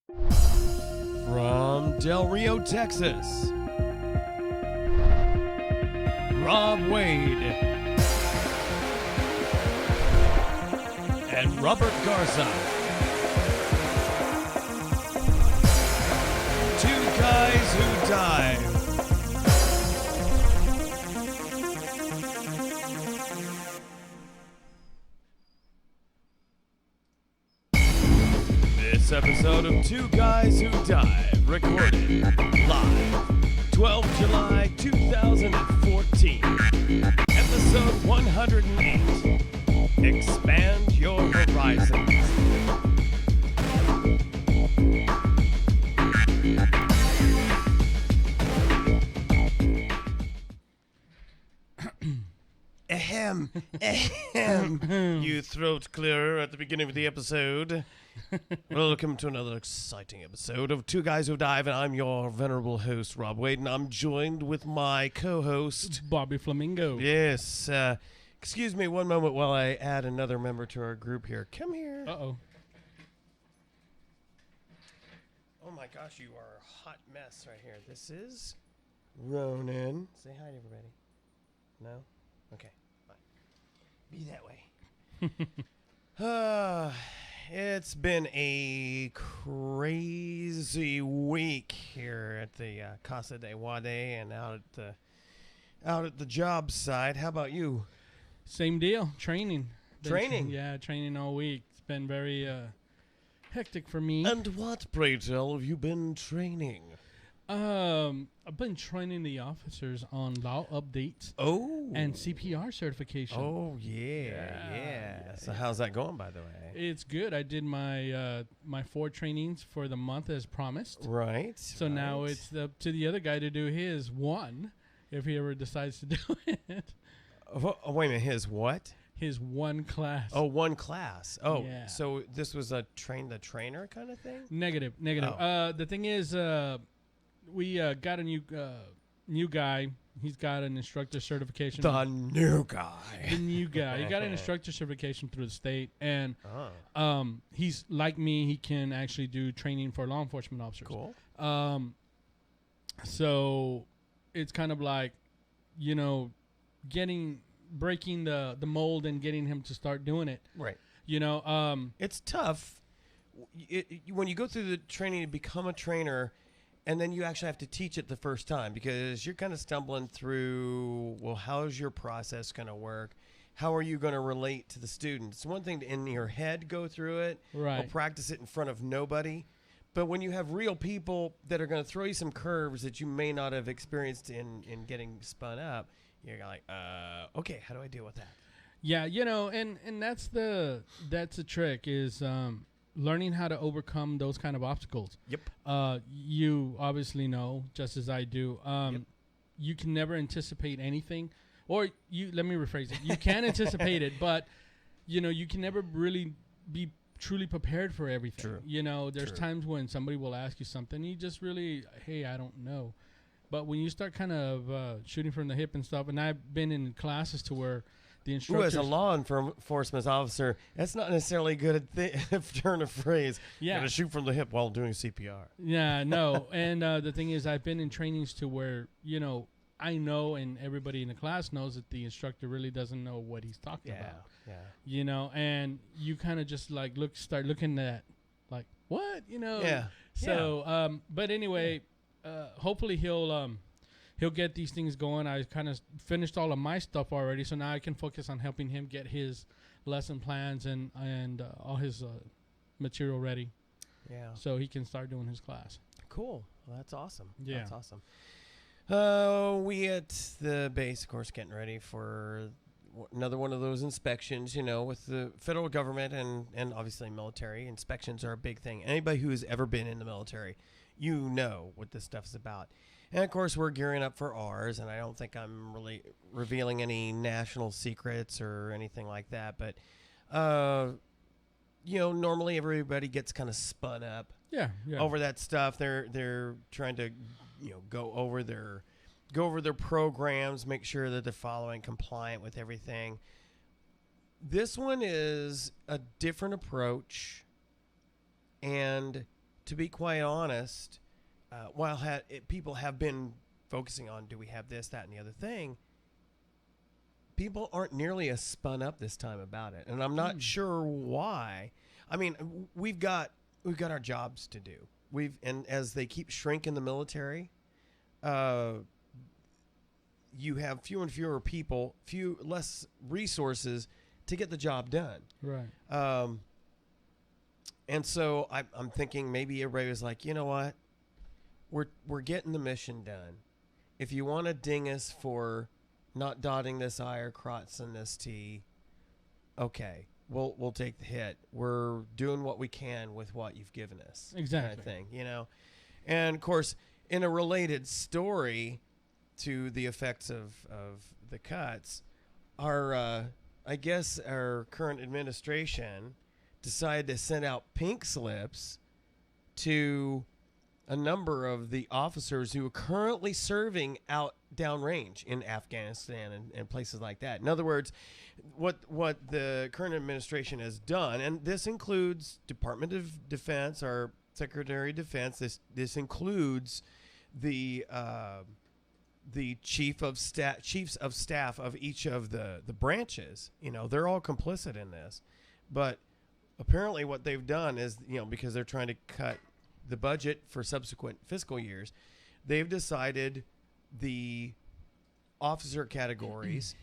From Del Rio, Texas, Rob Wade and Robert Garza. Two guys who dive. This episode of Two Guys Who Dive, recorded live, 12 July 2014, episode 108, Expand Your Horizons. Ahem, ahem, you throat clearer at the beginning of the episode. Welcome to another exciting episode of Two Guys Who Dive, and I'm your venerable host, Rob Wade, and I'm joined with my co-host, Bobby Flamingo. Yes, excuse me one moment while I add another member to our group here. Come here. Uh-oh. Oh my gosh, you are a hot mess right here. This is Ronan. Say hi to everybody. No? Okay, fine. Be that way. It's been a crazy week here at the Casa de Wade and out at the job site. How about you? Same deal. Training. Training? Training all week. It's been very hectic for me. And what, pray tell, have you been training? I've been training the officers on law updates. Oh. And CPR certification. Oh, yeah. So how's that going, by the way? It's good. I did my my 4 trainings for the month as promised. Right. So now it's up to the other guy to do his one, if he ever decides to do it. Oh, wait a minute. His what? His one class. Oh, one class. Oh, Yeah. So this was a train the trainer kind of thing? Negative. Oh. The thing is, we got a new guy. He's got an instructor certification. The new guy. The new guy. He got an instructor certification through the state, and Oh. he's like me. He can actually do training for law enforcement officers. Cool. So it's kind of like, breaking the mold and getting him to start doing it. Right. It's It's tough when you go through the training to become a trainer, and then you actually have to teach it the first time because you're kind of stumbling through, well, how's your process going to work? How are you going to relate to the students? It's one thing to in your head go through it Right. or practice it in front of nobody. But when you have real people that are going to throw you some curves that you may not have experienced in getting spun up, you're like, okay, how do I deal with that? Yeah, and that's the trick is learning how to overcome those kind of obstacles. Yep. You obviously know, just as I do, Yep. you can never anticipate anything, or let me rephrase it. You can anticipate it, but you can never really be truly prepared for everything. True. There's True. times when somebody will ask you something, you just really, hey, I don't know. But when you start kind of shooting from the hip and stuff, and I've been in classes to where the Ooh, instructors... as a law enforcement officer, that's not necessarily a good turn of phrase. Yeah. Gotta shoot from the hip while doing CPR. Yeah, no. And the thing is, I've been in trainings to where, I know and everybody in the class knows that the instructor really doesn't know what he's talking about. Yeah. And you kind of just like start looking at like, what? Yeah. So, but anyway, hopefully he'll get these things going. I kind of finished all of my stuff already, so now I can focus on helping him get his lesson plans and all his material ready. Yeah. So he can start doing his class. Cool. Well, that's awesome. Yeah. That's awesome. We at the base, of course, getting ready for another one of those inspections, with the federal government and obviously military. Inspections are a big thing. Anybody who has ever been in the military, what this stuff is about. And, of course, we're gearing up for ours, and I don't think I'm really revealing any national secrets or anything like that. But, normally everybody gets kind of spun up over that stuff. They're trying to, go over their programs, make sure that they're following compliant with everything. This one is a different approach, and to be quite honest, people have been focusing on, do we have this, that, and the other thing, people aren't nearly as spun up this time about it, and I'm not sure why. I mean, we've got our jobs to do. And as they keep shrinking the military, you have fewer and fewer people, less resources to get the job done. Right. And so I'm thinking maybe everybody was like, you know what, we're getting the mission done. If you want to ding us for not dotting this I or crossing this T, okay, we'll take the hit. We're doing what we can with what you've given us. Exactly. Kind of thing, you know. And of course, in a related story to the effects of the cuts, I guess our current administration decided to send out pink slips to a number of the officers who are currently serving out downrange in Afghanistan and places like that. In other words, what the current administration has done, and this includes Department of Defense, our Secretary of Defense. This includes the chiefs of staff of each of the branches. You know, they're all complicit in this, but apparently what they've done is, you know, because they're trying to cut the budget for subsequent fiscal years, they've decided the officer categories,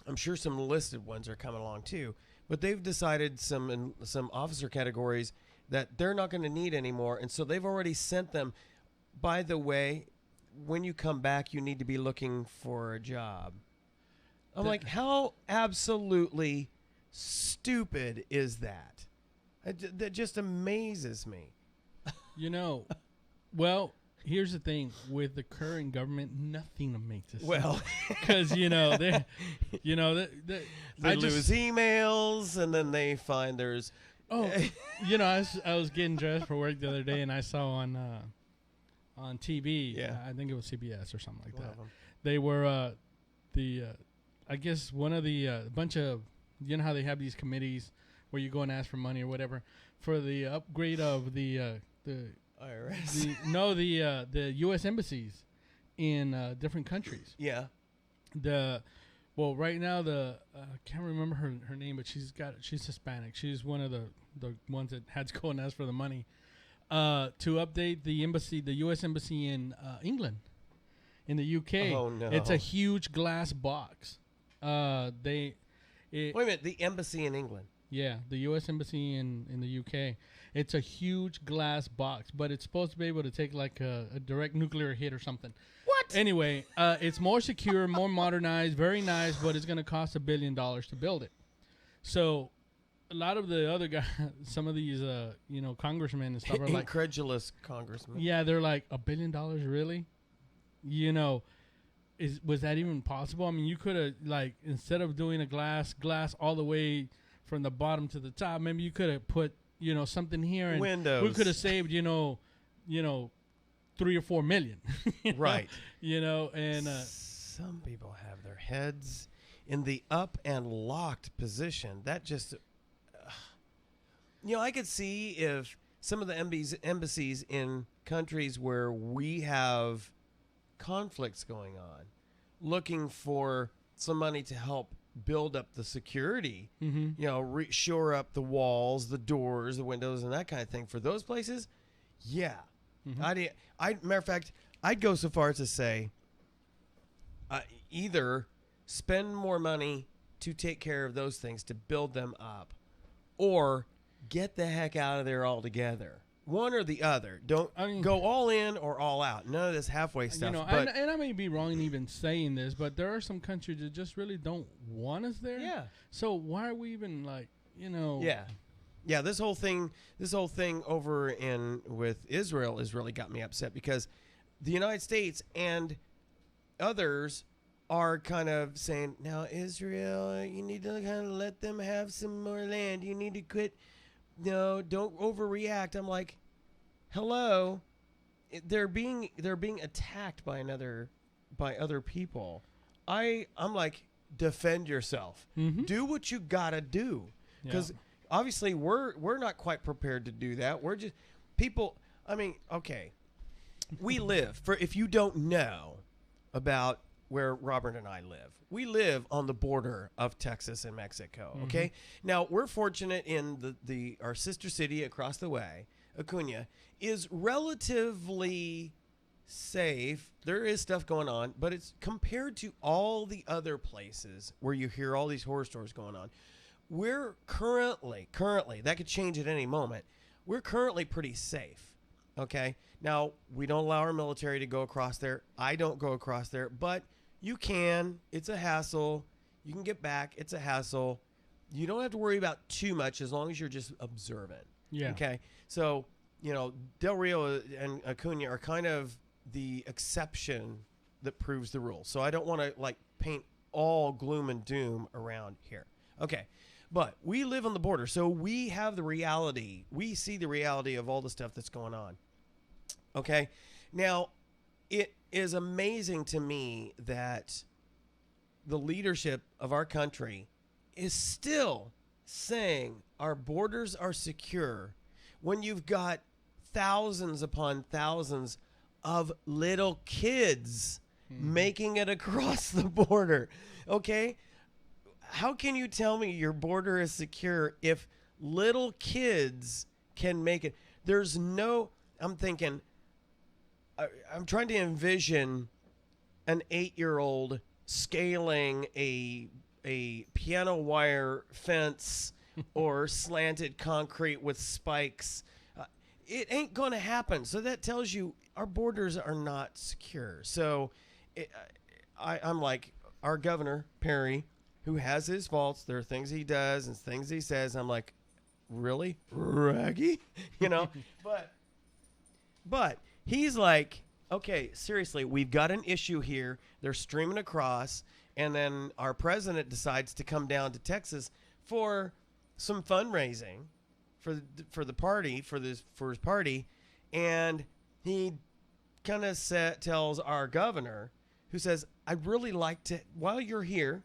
I'm sure some listed ones are coming along too, but they've decided some officer categories that they're not going to need anymore. And so they've already sent them, by the way, when you come back, you need to be looking for a job. I'm like, how absolutely stupid is that? That just amazes me. You know, well, here's the thing with the current government, nothing makes sense. Well, because they lose emails, and then they find there's. Oh, I was getting dressed for work the other day, and I saw on TV. Yeah. I think it was CBS or something like that. They were I guess one of the bunch of, you know how they have these committees where you go and ask for money or whatever for the upgrade of the IRS. The U.S. embassies in different countries. Yeah. Right now I can't remember her name, but she's Hispanic. She's one of the ones that had to go and ask for the money to update the embassy, the U.S. embassy in England, in the U.K. Oh no! It's a huge glass box. Wait a minute, the embassy in England. Yeah, the U.S. embassy in the U.K. It's a huge glass box, but it's supposed to be able to take like a direct nuclear hit or something. What? Anyway, it's more secure, more modernized, very nice, but it's going to cost $1 billion to build it. So a lot of the other guys, some of these, congressmen and stuff are like... Incredulous congressmen. Yeah, they're like, $1 billion, really? You know, was that even possible? I mean, you could have, like, instead of doing a glass all the way from the bottom to the top, maybe you could have put, something here, and windows. We could have saved, 3 or 4 million. Right. And some people have their heads in the up and locked position. That just, I could see if some of the embassies in countries where we have conflicts going on, looking for some money to help build up the security, shore up the walls, the doors, the windows, and that kind of thing for those places. Yeah. Matter of fact, I'd go so far as to say, either spend more money to take care of those things, to build them up, or get the heck out of there altogether. One or the other. Don't go all in or all out. None of this halfway stuff. And I may be wrong in even saying this, but there are some countries that just really don't want us there. Yeah. So why are we even Yeah. Yeah, this whole thing over with Israel has really got me upset, because the United States and others are kind of saying, now, Israel, you need to kind of let them have some more land. You need to quit. No, don't overreact. I'm like, hello, they're being attacked by other people. I'm like, defend yourself. Do what you gotta do, because obviously we're not quite prepared to do that. We're just people. I mean, okay. We live if you don't know about where Robert and I live, we live on the border of Texas and Mexico. Okay. Now we're fortunate in our sister city across the way, Acuna, is relatively safe. There is stuff going on, but it's compared to all the other places where you hear all these horror stories going on. We're currently, that could change at any moment. We're currently pretty safe. Okay. Now, we don't allow our military to go across there. I don't go across there, but you can. It's a hassle. You can get back. It's a hassle. You don't have to worry about too much as long as you're just observant. Yeah. Okay. So, Del Rio and Acuna are kind of the exception that proves the rule. So I don't want to paint all gloom and doom around here. Okay. But we live on the border, so we have the reality. We see the reality of all the stuff that's going on. Okay? Now, it is amazing to me that the leadership of our country is still saying our borders are secure when you've got thousands upon thousands of little kids making it across the border. Okay? How can you tell me your border is secure if little kids can make it? There's no, I'm thinking, I'm trying to envision an 8-year-old scaling a piano wire fence or slanted concrete with spikes. It ain't going to happen. So that tells you our borders are not secure. So I'm like, our governor, Perry, who has his faults. There are things he does and things he says. I'm like, really? Raggy? But he's like, okay, seriously, we've got an issue here. They're streaming across. And then our president decides to come down to Texas for some fundraising for the party, for his party. And he kind of tells our governor, who says, I'd really like to, while you're here,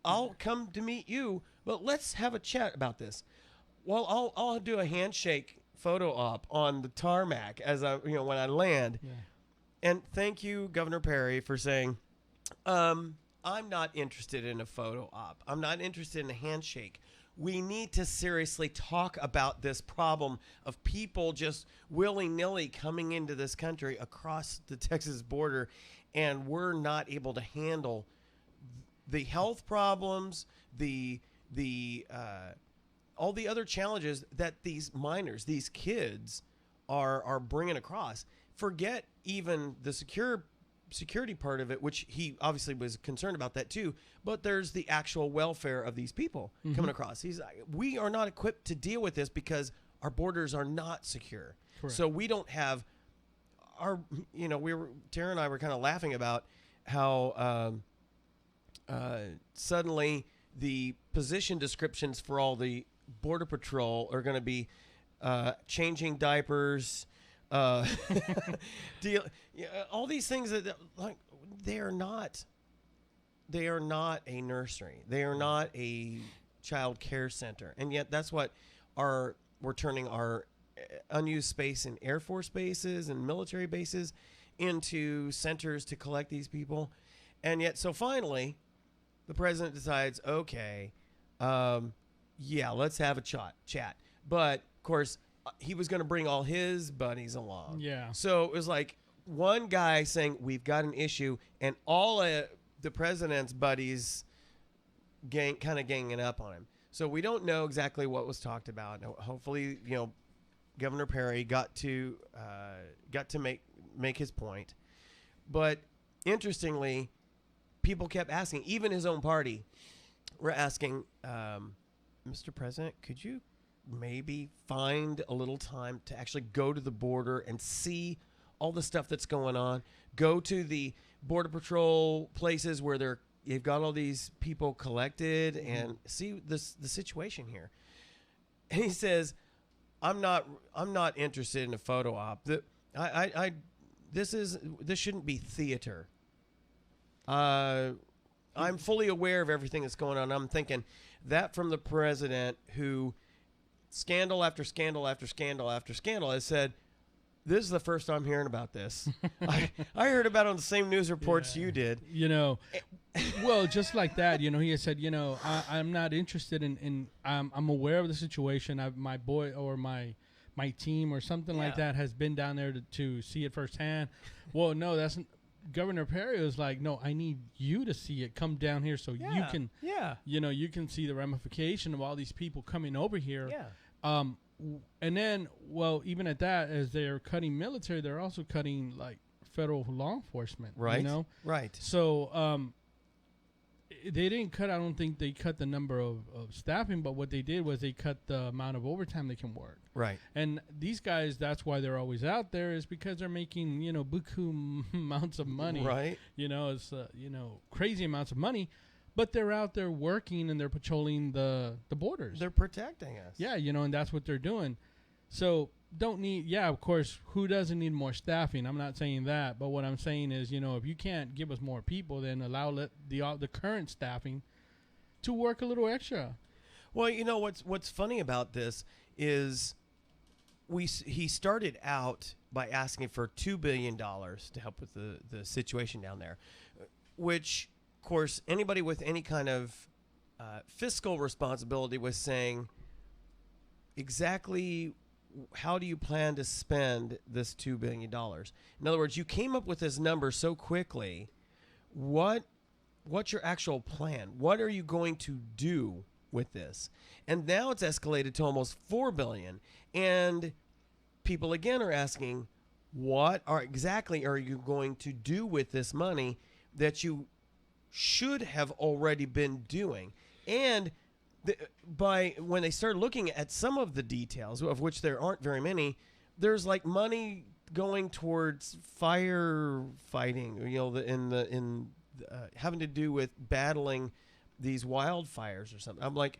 I'll come to meet you, but let's have a chat about this. Well, I'll do a handshake photo op on the tarmac as when I land. Yeah. And thank you, Governor Perry, for saying, I'm not interested in a photo op. I'm not interested in a handshake. We need to seriously talk about this problem of people just willy-nilly coming into this country across the Texas border, and we're not able to handle the health problems, all the other challenges that these minors, these kids, are bringing across. Forget even the security part of it, which he obviously was concerned about that too. But there's the actual welfare of these people coming across. We are not equipped to deal with this because our borders are not secure. Correct. So we don't have Tara and I were kind of laughing about how suddenly the position descriptions for all the Border Patrol are going to be changing diapers, all these things that they are not a nursery. They are not a child care center. And yet that's what we're turning our unused space in Air Force bases and military bases into centers to collect these people. And yet, so finally, the president decides, okay, let's have a chat. But, of course, he was going to bring all his buddies along. Yeah. So it was like one guy saying, we've got an issue, and all the president's buddies kind of ganging up on him. So we don't know exactly what was talked about. Hopefully, Governor Perry got to make his point. But interestingly, people kept asking, even his own party were asking, Mr. President, could you maybe find a little time to actually go to the border and see all the stuff that's going on? Go to the Border Patrol places where you've got all these people collected and see the situation here. And he says, I'm not interested in a photo op. This shouldn't be theater. I'm fully aware of everything that's going on. I'm thinking that from the president, who scandal after scandal after scandal after scandal has said, This is the first time hearing about this. I heard about it on the same news reports you did. You know, well, just like that, you know, he had said, you know, I'm not interested in I'm aware of the situation. My boy or my team or something like that has been down there to see it firsthand. Well, no, Governor Perry was like, no, I need you to see it. Come down here so you can, you know, you can see the ramification of all these people coming over here. Yeah. And then, well, even at that, as they're cutting military, they're also cutting like federal law enforcement. Right. You know? Right. So they didn't cut. I don't think they cut the number of staffing, but what they did was they cut the amount of overtime they can work. Right. And these guys, that's why they're always out there, is because they're making, you know, buku amounts of money. Right. You know, it's you know, crazy amounts of money. But they're out there working and they're patrolling the borders. They're protecting us. Yeah, you know, and that's what they're doing. So of course, who doesn't need more staffing? I'm not saying that. But what I'm saying is, you know, if you can't give us more people, then allow the current staffing to work a little extra. Well, you know, what's funny about this is he started out by asking for $2 billion to help with the situation down there, which, of course, anybody with any kind of fiscal responsibility was saying, exactly how do you plan to spend this $2 billion? In other words, you came up with this number so quickly. What's your actual plan? What are you going to do with this? And now it's escalated to almost $4 billion. And people again are asking, what exactly are you going to do with this money that you should have already been doing? And when they start looking at some of the details, of which there aren't very many, there's like money going towards firefighting, you know, having to do with battling these wildfires or something. I'm like,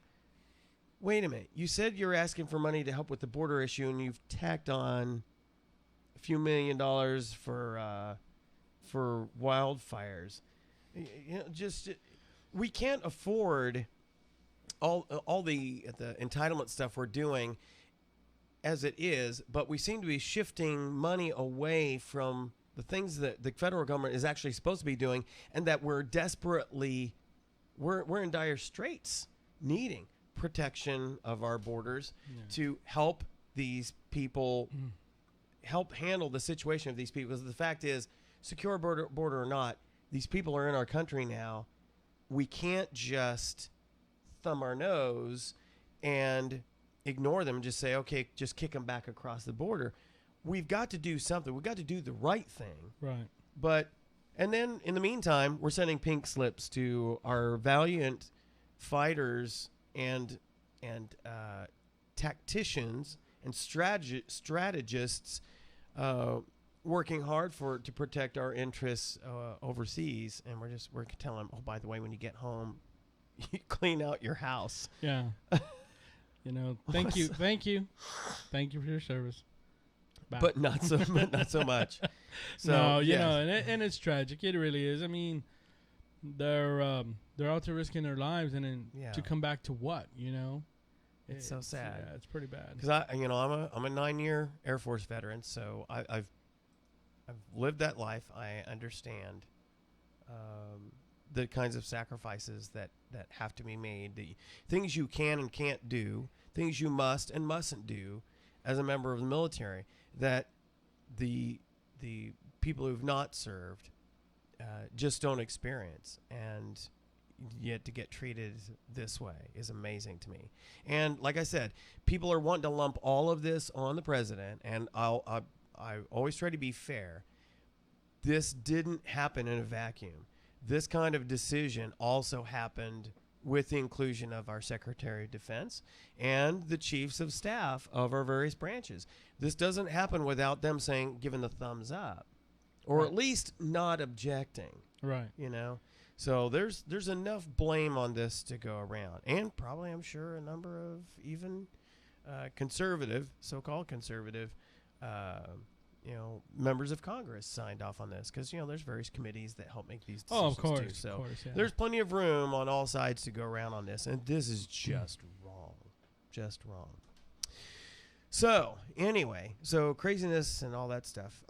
wait a minute. You said you're asking for money to help with the border issue, and you've tacked on a few $1 million for wildfires. You know, just we can't afford all the entitlement stuff we're doing as it is, but we seem to be shifting money away from the things that the federal government is actually supposed to be doing, and that we're in dire straits needing protection of our borders to help these people help handle the situation of these people. Because the fact is, secure border or not, these people are in our country now. We can't just thumb our nose and ignore them and just say, okay, just kick them back across the border. We've got to do something. We've got to do the right thing. Right. And then in the meantime, we're sending pink slips to our valiant fighters and tacticians and strategists working hard to protect our interests overseas. And we're telling them, oh, by the way, when you get home, you clean out your house. Yeah. You know, thank you for your service. Bye. But not so much. So, no, you know, and it's tragic. It really is. I mean, they're out there risking their lives, and then to come back to what, you know? It's so sad. Yeah, it's pretty bad. Because I'm a 9-year Air Force veteran, so I've lived that life. I understand the kinds of sacrifices that have to be made, the things you can and can't do, things you must and mustn't do as a member of the military, that the people who've not served just don't experience. And yet to get treated this way is amazing to me. And like I said, people are wanting to lump all of this on the president, and I always try to be fair. This didn't happen in a vacuum. This kind of decision also happened with the inclusion of our Secretary of Defense and the chiefs of staff of our various branches. This doesn't happen without them giving the thumbs up, or at least not objecting. Right. You know? So there's enough blame on this to go around. And probably, I'm sure, a number of even so-called conservative, members of Congress signed off on this, because there's various committees that help make these decisions. Oh, of course, too. So of course, yeah. There's plenty of room on all sides to go around on this, and this is just wrong, just wrong. So anyway, craziness and all that stuff.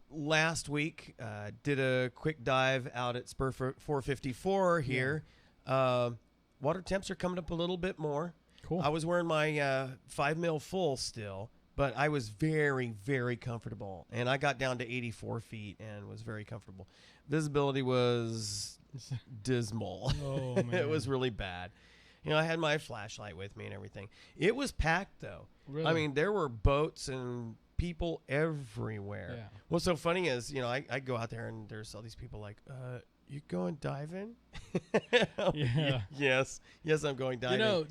Last week, did a quick dive out at Spur 454 here. Water temps are coming up a little bit more. Cool. I was wearing my 5 mil full still, but I was very, very comfortable. And I got down to 84 feet and was very comfortable. Visibility was dismal. Oh, man. It was really bad. I had my flashlight with me and everything. It was packed, though. Really? I mean, there were boats and people everywhere. Yeah. What's so funny is, I go out there and there's all these people like, you going diving? Yeah. Yes, I'm going diving.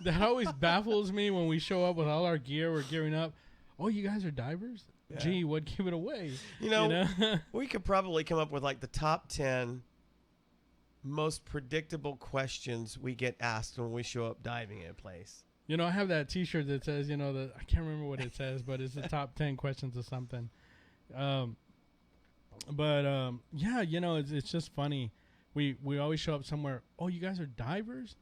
That always baffles me when we show up with all our gear. We're gearing up. Oh, you guys are divers? Yeah. Gee, what give it away? We could probably come up with like the top 10 most predictable questions we get asked when we show up diving in a place. I have that T-shirt that says, I can't remember what it says, but it's the top 10 questions or something. It's just funny. We always show up somewhere. Oh, you guys are divers?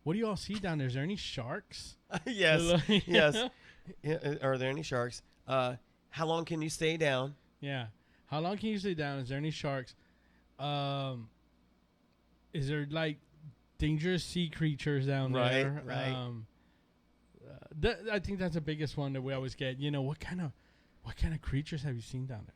What do you all see down there? Is there any sharks? Yes. Yes. Yeah, are there any sharks? How long can you stay down? Yeah. How long can you stay down? Is there any sharks? Is there like dangerous sea creatures down there? Right. I think that's the biggest one that we always get. What kind of creatures have you seen down there?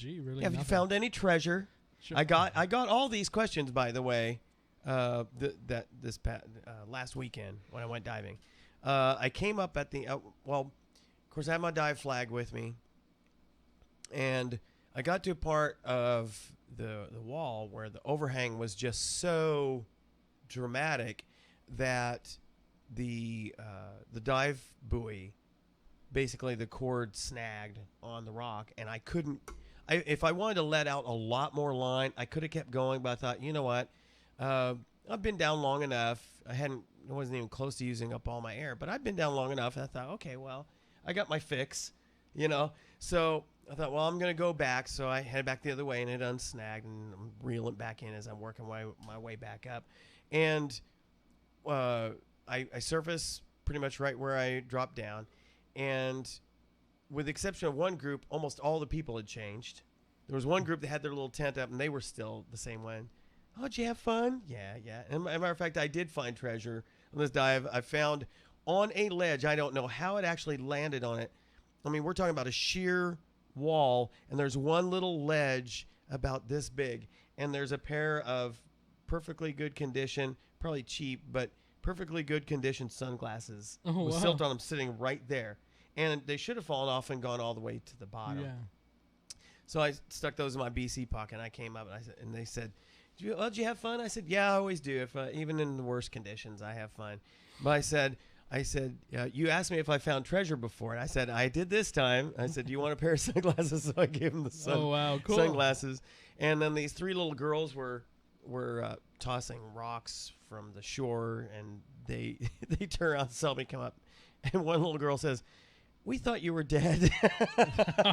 Really? Have you found any treasure? Sure. I got all these questions, by the way. Last weekend when I went diving, I came up at the of course I had my dive flag with me, and I got to a part of the wall where the overhang was just so dramatic that the dive buoy, basically the cord snagged on the rock, and I couldn't. If I wanted to let out a lot more line, I could have kept going, but I thought, you know what? I've been down long enough. I wasn't even close to using up all my air, but I've been down long enough. And I thought, okay, well, I got my fix, So I thought, well, I'm going to go back. So I headed back the other way, and it unsnagged, and I'm reeling back in as I'm working my way back up. And I surfaced pretty much right where I dropped down. And with the exception of one group, almost all the people had changed. There was one group that had their little tent up, and they were still the same one. Oh, did you have fun? Yeah. And as a matter of fact, I did find treasure on this dive. I found on a ledge. I don't know how it actually landed on it. I mean, we're talking about a sheer wall, and there's one little ledge about this big, and there's a pair of perfectly good condition, probably cheap, but perfectly good condition sunglasses with silt on them sitting right there. And they should have fallen off and gone all the way to the bottom. Yeah. So I stuck those in my BC pocket, and I came up, and they said, did you have fun? I said, yeah, I always do. If even in the worst conditions, I have fun. But I said, you asked me if I found treasure before, and I said, I did this time. I said, do you want a pair of sunglasses? So I gave them the sunglasses. And then these three little girls were tossing rocks from the shore, and they turn around and saw me come up. And one little girl says, we thought you were dead.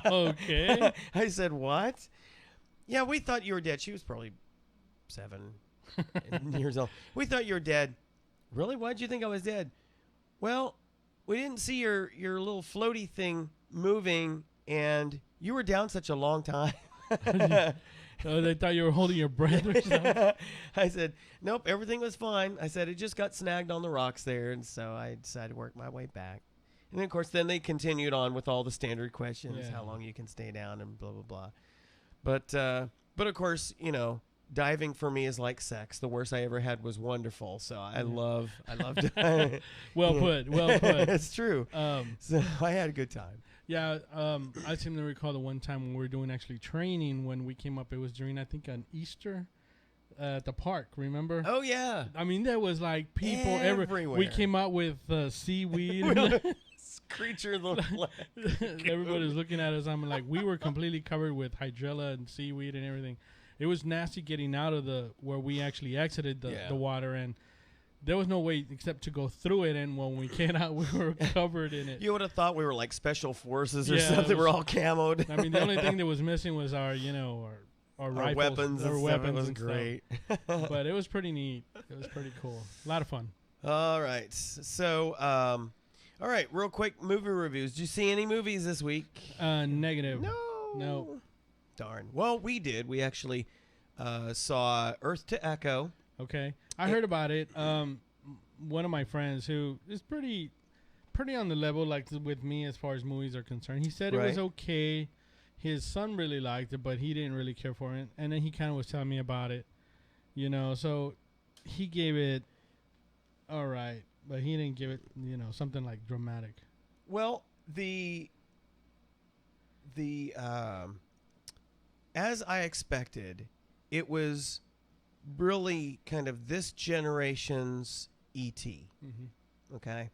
Okay. I said, what? Yeah, we thought you were dead. She was probably 7 years old. We thought you were dead. Really? Why'd you think I was dead? Well, we didn't see your little floaty thing moving, and you were down such a long time. Oh, they thought you were holding your breath or something. I said, nope, everything was fine. I said, it just got snagged on the rocks there, and so I decided to work my way back. And then, of course, then they continued on with all the standard questions, how long you can stay down and blah, blah, blah. But of course, diving for me is like sex. The worst I ever had was wonderful. So I love diving. Well put. It's true. So I had a good time. Yeah. I seem to recall the one time when we were doing actually training when we came up. It was during, I think, an Easter at the park. Remember? Oh, yeah. I mean, there was like people everywhere. We came out with seaweed. Creature looked like everybody was looking at us. I'm like, we were completely covered with hydrilla and seaweed and everything. It was nasty getting out of where we actually exited the water, and there was no way except to go through it. And when we came out, we were covered in it. You would have thought we were like special forces or something. We're all camoed. I mean, the only thing that was missing was our rifles, weapons. Our weapons. It was great. But it was pretty neat. It was pretty cool. A lot of fun. All right. So, All right, real quick movie reviews. Did you see any movies this week? Negative. No. Darn. Well, we did. We actually saw Earth to Echo. Okay. I heard about it. One of my friends who is pretty on the level like with me as far as movies are concerned. He said it was okay. His son really liked it, but he didn't really care for it. And then he kind of was telling me about it, so he gave it all right, but he didn't give it, something like dramatic. Well, as I expected, it was really kind of this generation's E.T. Mm-hmm. Okay,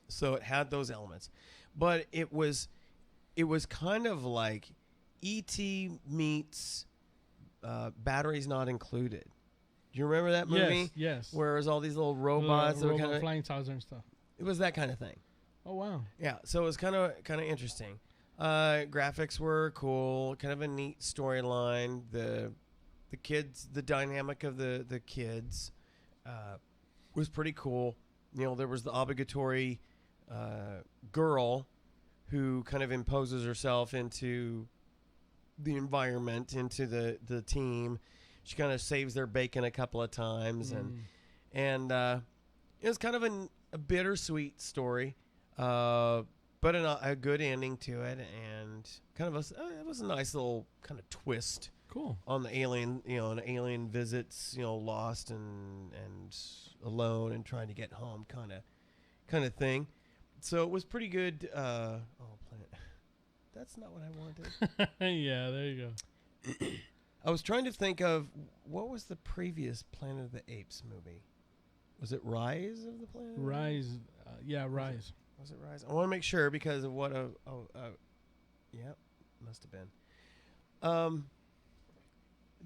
so it had those elements, but it was kind of like E.T. meets Batteries Not Included. Do you remember that movie? Yes. Where it was all these little robots that were kind of flying saucer and stuff. It was that kind of thing. Oh wow. Yeah, so it was kind of interesting. Graphics were cool, kind of a neat storyline. The kids, the dynamic of the kids was pretty cool. There was the obligatory girl who kind of imposes herself into the environment, into the team. She kind of saves their bacon a couple of times, and it was kind of a bittersweet story, but a good ending to it, and kind of it was a nice little kind of twist. Cool. On the alien, an alien visits, lost and alone and trying to get home, kind of thing. So it was pretty good. Planet. That's not what I wanted. Yeah, there you go. I was trying to think of what was the previous Planet of the Apes movie. Was it Rise of the Planet? Rise. Rise. Was it Rise? I want to make sure because of what yeah, must have been.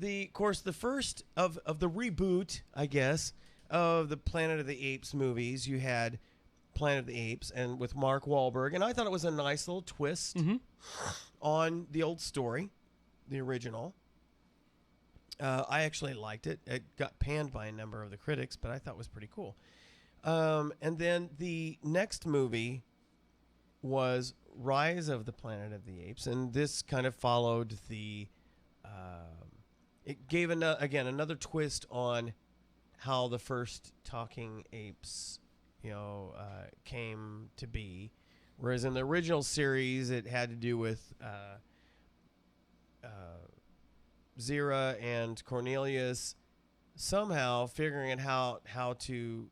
Of course, the first of the reboot, I guess, of the Planet of the Apes movies, you had Planet of the Apes, and with Mark Wahlberg, and I thought it was a nice little twist on the old story, the original. I actually liked it. It got panned by a number of the critics, but I thought it was pretty cool. And then the next movie was Rise of the Planet of the Apes, and this kind of followed the... it gave, another twist on how the first talking apes, came to be. Whereas in the original series, it had to do with... Zira and Cornelius somehow figuring out how to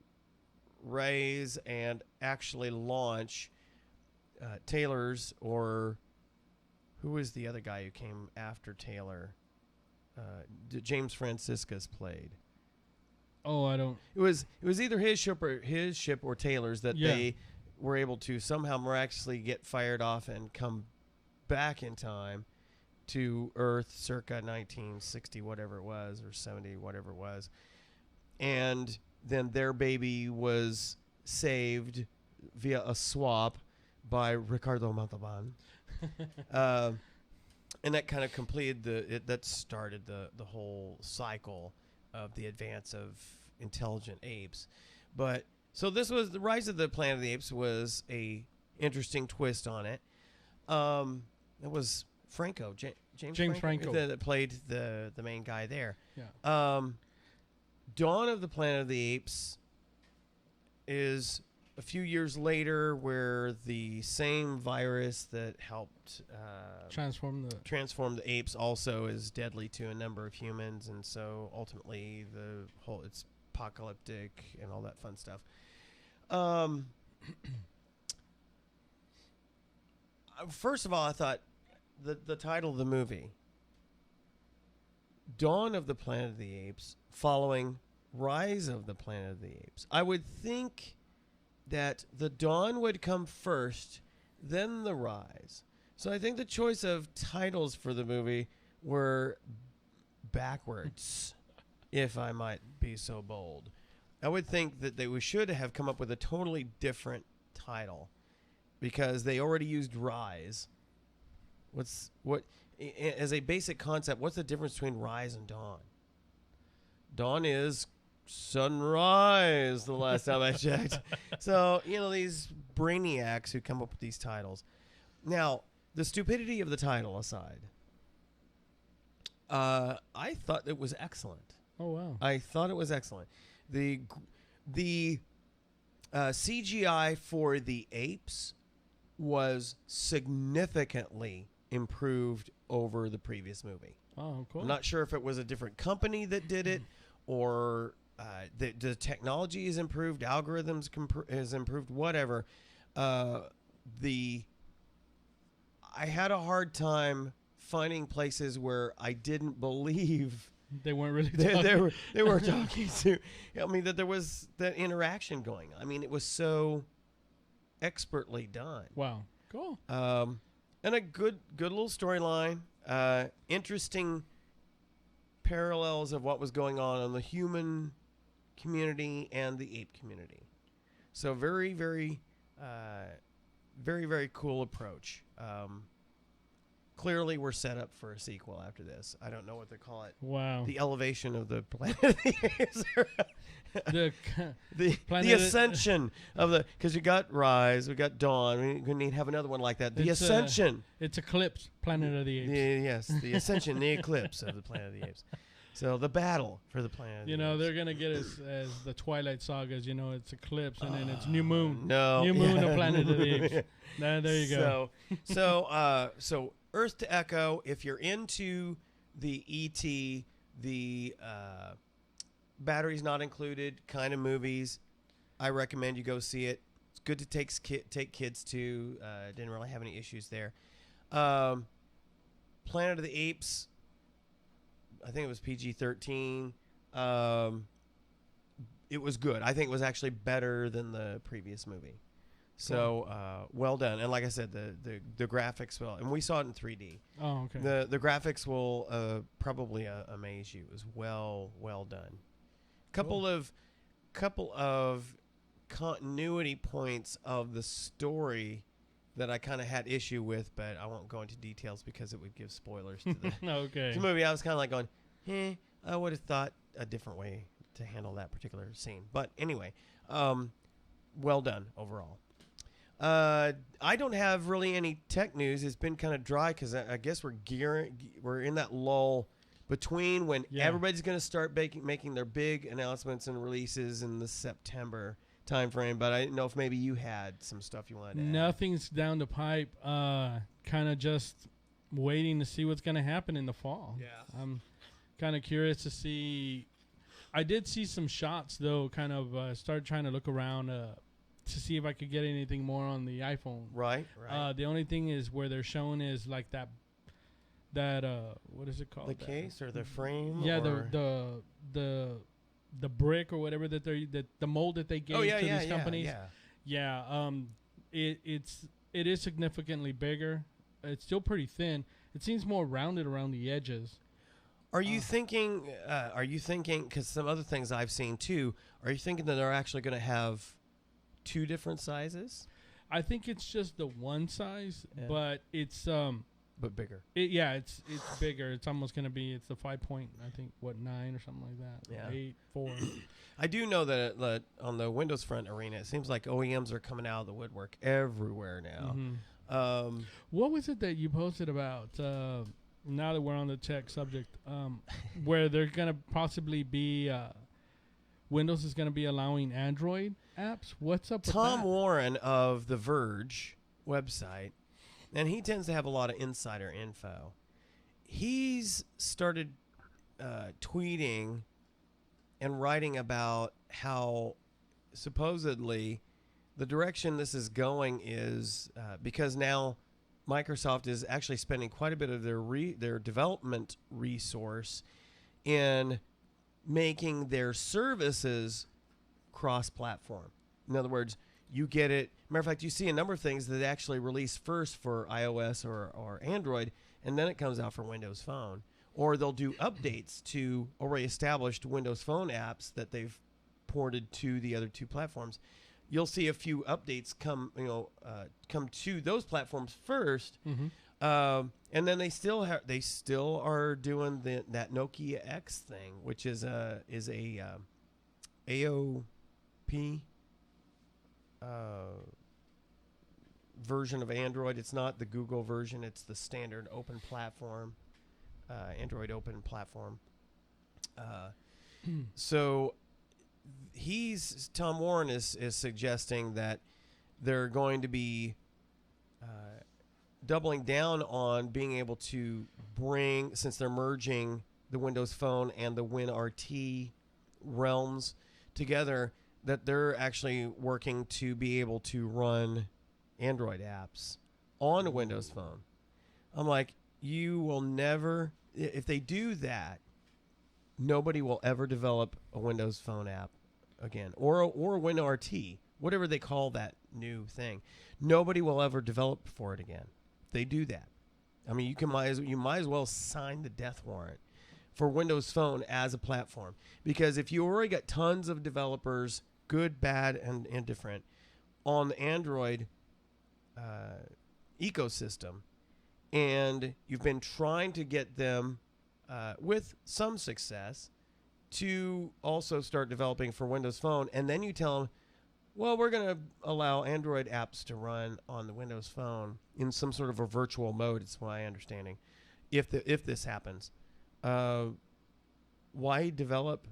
raise and actually launch Taylor's, or who was the other guy who came after Taylor? James Franciscus played. Oh, I don't. It was either his ship or Taylor's that they were able to somehow miraculously get fired off and come back in time to Earth circa 1960, whatever it was, or 70, whatever it was. And then their baby was saved via a swap by Ricardo Montalban. And that kind of completed that started the whole cycle of the advance of intelligent apes. But so this was the Rise of the Planet of the Apes was a interesting twist on it. It was Franco, James Franco that played the main guy there. Yeah. Dawn of the Planet of the Apes is a few years later, where the same virus that helped transform the apes also is deadly to a number of humans, and so ultimately it's apocalyptic and all that fun stuff. First of all, I thought the title of the movie, Dawn of the Planet of the Apes, following Rise of the Planet of the Apes. I would think that the dawn would come first, then the rise. So I think the choice of titles for the movie were backwards, if I might be so bold. I would think that we should have come up with a totally different title, because they already used rise. As a basic concept, what's the difference between rise and dawn? Dawn is sunrise the last time I checked. So, these brainiacs who come up with these titles. Now, the stupidity of the title aside, I thought it was excellent. Oh, wow. I thought it was excellent. The CGI for the apes was significantly improved over the previous movie. Oh, cool. I'm not sure if it was a different company that did it, or the technology is improved, algorithms is improved, whatever. I had a hard time finding places where I didn't believe they weren't really talking. they were talking to. I mean, that there was that interaction going on. I mean, it was so expertly done. Wow, cool. And a good little storyline. Interesting parallels of what was going on in the human community and the ape community. So very, very, very, very cool approach. Clearly, we're set up for a sequel after this. I don't know what they call it. Wow. The elevation of the Planet of the Apes. the ascension of the, because you got Rise, we got Dawn. We need to have another one like that. The ascension. It's Eclipse, Planet of the Apes. Yes, the ascension, the eclipse of the Planet of the Apes. So the battle for the Planet of the Apes. They're going to get us as the Twilight Sagas. It's Eclipse, and then it's New Moon. New Moon of Planet of the Apes. There you go. So Earth to Echo, if you're into the E.T., the batteries not included kind of movies, I recommend you go see it. It's good to take kids to. Didn't really have any issues there. Planet of the Apes, I think it was PG-13. It was good. I think it was actually better than the previous movie. So well done. And like I said, the graphics will, and we saw it in 3D. Oh, okay. The graphics will probably amaze you. It was well done. Couple of continuity points of the story that I kind of had issue with, but I won't go into details because it would give spoilers to okay. the movie. I was kind of like going, I would have thought a different way to handle that particular scene. But anyway, well done overall. I don't have really any tech news. It's been kind of dry because I guess we're in that lull between when everybody's going to start making their big announcements and releases in the September timeframe. But I didn't know if maybe you had some stuff you wanted to add. Nothing's down the pipe. Kind of just waiting to see what's going to happen in the fall. Yeah. I'm kind of curious to see. I did see some shots, though, kind of started trying to look around to see if I could get anything more on the iPhone. Right. The only thing is where they're showing is like that what is it called? The case or the frame? Yeah, the brick or whatever that the mold that they gave to these companies. It is significantly bigger. It's still pretty thin. It seems more rounded around the edges. Are you thinking, because some other things I've seen too, are you thinking that they're actually going to have two different sizes? I think it's just the one size, but it's but bigger. It's bigger. It's almost going to be, it's the 5 point, I think, 9 or something like that. Yeah. 8, 4. I do know that on the Windows Front arena, it seems like OEMs are coming out of the woodwork everywhere now. Mm-hmm. What was it that you posted about, now that we're on the tech subject, where they're going to possibly be, Windows is going to be allowing Android apps? What's up with Tom that? Warren of The Verge website, and he tends to have a lot of insider info. He's started tweeting and writing about how supposedly the direction this is going is because now Microsoft is actually spending quite a bit of their development resource in making their services cross-platform. In other words, you get it. Matter of fact, you see a number of things that actually release first for iOS or Android, and then it comes out for Windows Phone. Or they'll do updates to already established Windows Phone apps that they've ported to the other two platforms. You'll see a few updates come to those platforms first, and then they still are doing that Nokia X thing, which is a AOP version of Android. It's not the Google version. It's the standard open platform, Android open platform. So Tom Warren is suggesting that they're going to be doubling down on being able to bring, since they're merging the Windows Phone and the WinRT realms together, that they're actually working to be able to run Android apps on a Windows Phone. I'm like, you will never, if they do that, nobody will ever develop a Windows Phone app again, or WinRT, whatever they call that new thing. Nobody will ever develop for it again. If they do that, I mean, you might as well sign the death warrant for Windows Phone as a platform, because if you already got tons of developers, good, bad, and indifferent, on the Android ecosystem, and you've been trying to get them with some success to also start developing for Windows Phone, and then you tell them, well, we're going to allow Android apps to run on the Windows Phone in some sort of a virtual mode, it's my understanding, if this happens. Why develop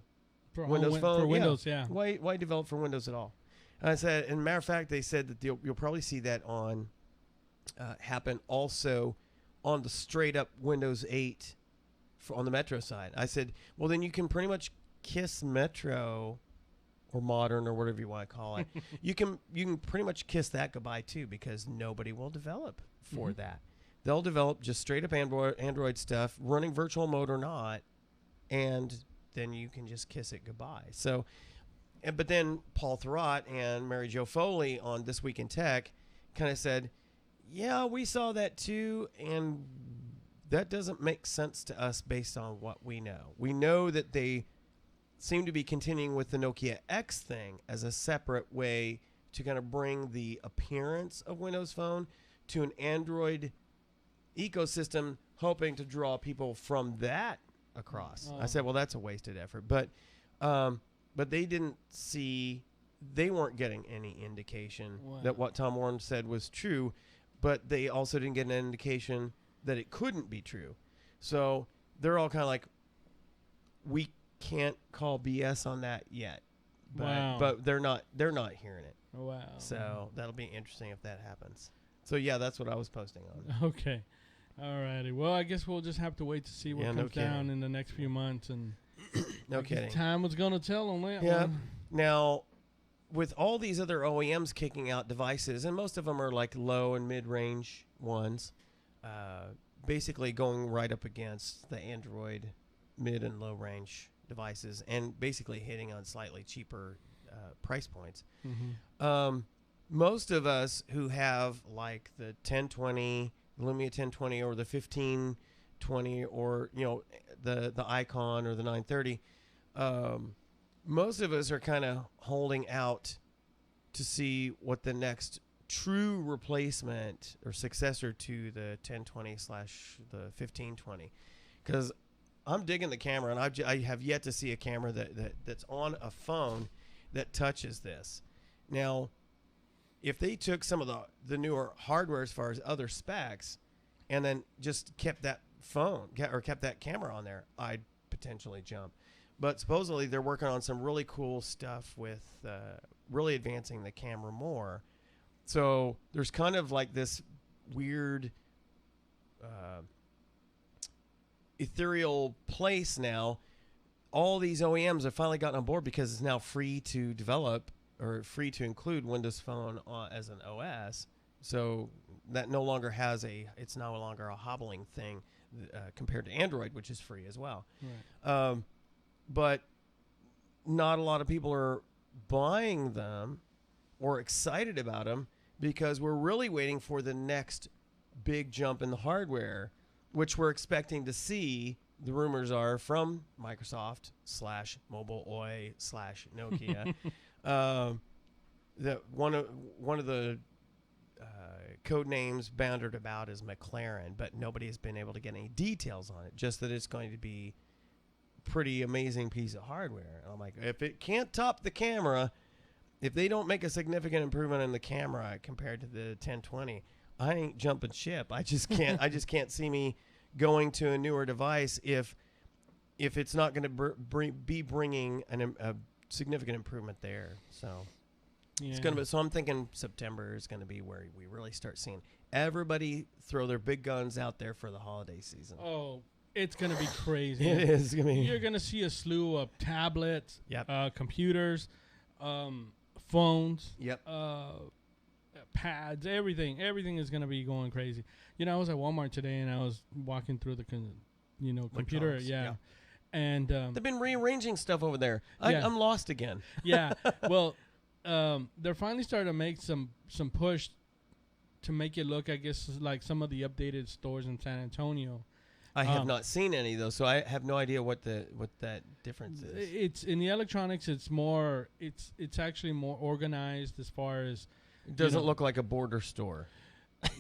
For Windows Phone? For Windows, yeah. Why develop for Windows at all? And I said, and matter of fact, they said that you'll probably see that on happen also on the straight up Windows 8 on the Metro side. I said, well, then you can pretty much kiss Metro or Modern or whatever you want to call it. you can pretty much kiss that goodbye too, because nobody will develop for that. They'll develop just straight up Android stuff, running virtual mode or not, and then you can just kiss it goodbye. So, but then Paul Thurrott and Mary Jo Foley on This Week in Tech kind of said, yeah, we saw that too, and that doesn't make sense to us based on what we know. We know that they seem to be continuing with the Nokia X thing as a separate way to kind of bring the appearance of Windows Phone to an Android ecosystem, hoping to draw people from that across. I said, well, that's a wasted effort. But they didn't see, they weren't getting any indication that what Tom Warren said was true, but they also didn't get an indication that it couldn't be true. So they're all kind of like, we can't call BS on that yet. But they're not hearing it. Wow. So that'll be interesting if that happens. So yeah, that's what I was posting on. Okay. All righty. Well, I guess we'll just have to wait to see what comes down in the next few months, and no kidding. Time was going to tell on that one. Now, with all these other OEMs kicking out devices, and most of them are like low and mid-range ones, basically going right up against the Android mid and low range devices, and basically hitting on slightly cheaper price points. Most of us who have like the 1020, Lumia 1020, or the 1520, or the Icon or the 930, most of us are kind of holding out to see what the next true replacement or successor to the 1020 / the 1520, because I'm digging the camera, and I have yet to see a camera that's on a phone that touches this. Now, if they took some of the newer hardware as far as other specs, and then just kept that phone or kept that camera on there, I'd potentially jump. But supposedly they're working on some really cool stuff with really advancing the camera more. So there's kind of like this weird ethereal place now. All these OEMs have finally gotten on board because it's now free to develop or free to include Windows Phone as an OS. So that no longer it's no longer a hobbling thing compared to Android, which is free as well. Right. But not a lot of people are buying them or excited about them, because we're really waiting for the next big jump in the hardware, which we're expecting to see. The rumors are from Microsoft / Mobile Oi / Nokia. That one of the code names bantered about is McLaren, but nobody has been able to get any details on it. Just that it's going to be pretty amazing piece of hardware. And I'm like, if it can't top the camera, if they don't make a significant improvement in the camera compared to the 1020, I ain't jumping ship. I just can't. I just can't see me going to a newer device if it's not going to be bringing a significant improvement there. So it's going to be. So I'm thinking September is going to be where we really start seeing everybody throw their big guns out there for the holiday season. Oh, it's going to be crazy. It is. You're going to see a slew of tablets, Yep. computers, phones, Yep. pads, everything. Everything is going to be going crazy. You know, I was at Walmart today and I was walking through the computer. Yeah. And they've been rearranging stuff over there. Yeah. I'm lost again. Yeah. Well, they're finally starting to make some push to make it look, I guess, like some of the updated stores in San Antonio. I have not seen any though, so I have no idea what that difference is. It's in the electronics. It's more. It's actually more organized as far as. It doesn't look like a border store.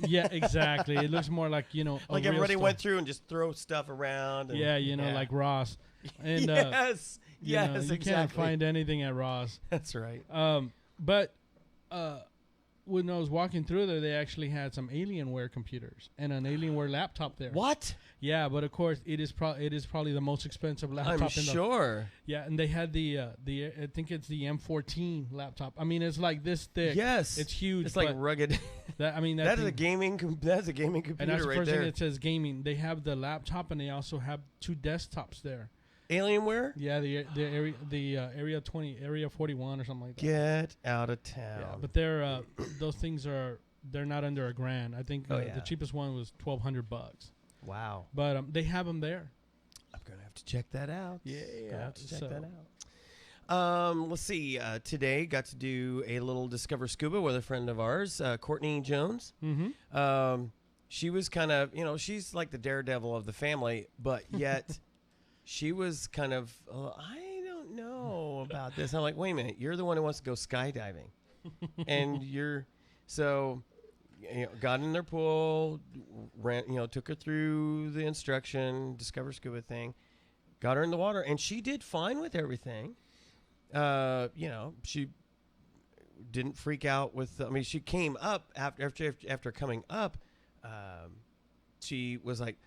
Yeah, exactly. It looks more like like everybody went through and just throw stuff around. And, yeah, like Ross. And yes, you exactly. can't find anything at Ross. That's right. But when I was walking through there, they actually had some Alienware computers and an Alienware laptop there. What? Yeah, but of course it is probably the most expensive laptop. I'm sure. Yeah, and they had the I think it's the M14 laptop. I mean, it's like this thick. Yes, it's huge. It's like rugged. That's a gaming. That's a gaming computer and that's right the first there. thing it says gaming. They have the laptop and they also have 2 desktops there. Alienware? Yeah, the area 41 or something like that. Get out of town. Yeah, but they're those things they're not under $1,000. I think the cheapest one was $1,200. Wow. But they have them there. I'm gonna have to check that out. Yeah, gonna have to check that out. Let's see. Today got to do a little Discover Scuba with a friend of ours, Courtney Jones. Mm-hmm. She was kind of, she's like the daredevil of the family, but yet she was kind of, I don't know about this. I'm like, wait a minute, you're the one who wants to go skydiving, and got in their pool, took her through the instruction, Discover Scuba thing, got her in the water, and she did fine with everything. She didn't freak out with. She came up after coming up. She was like,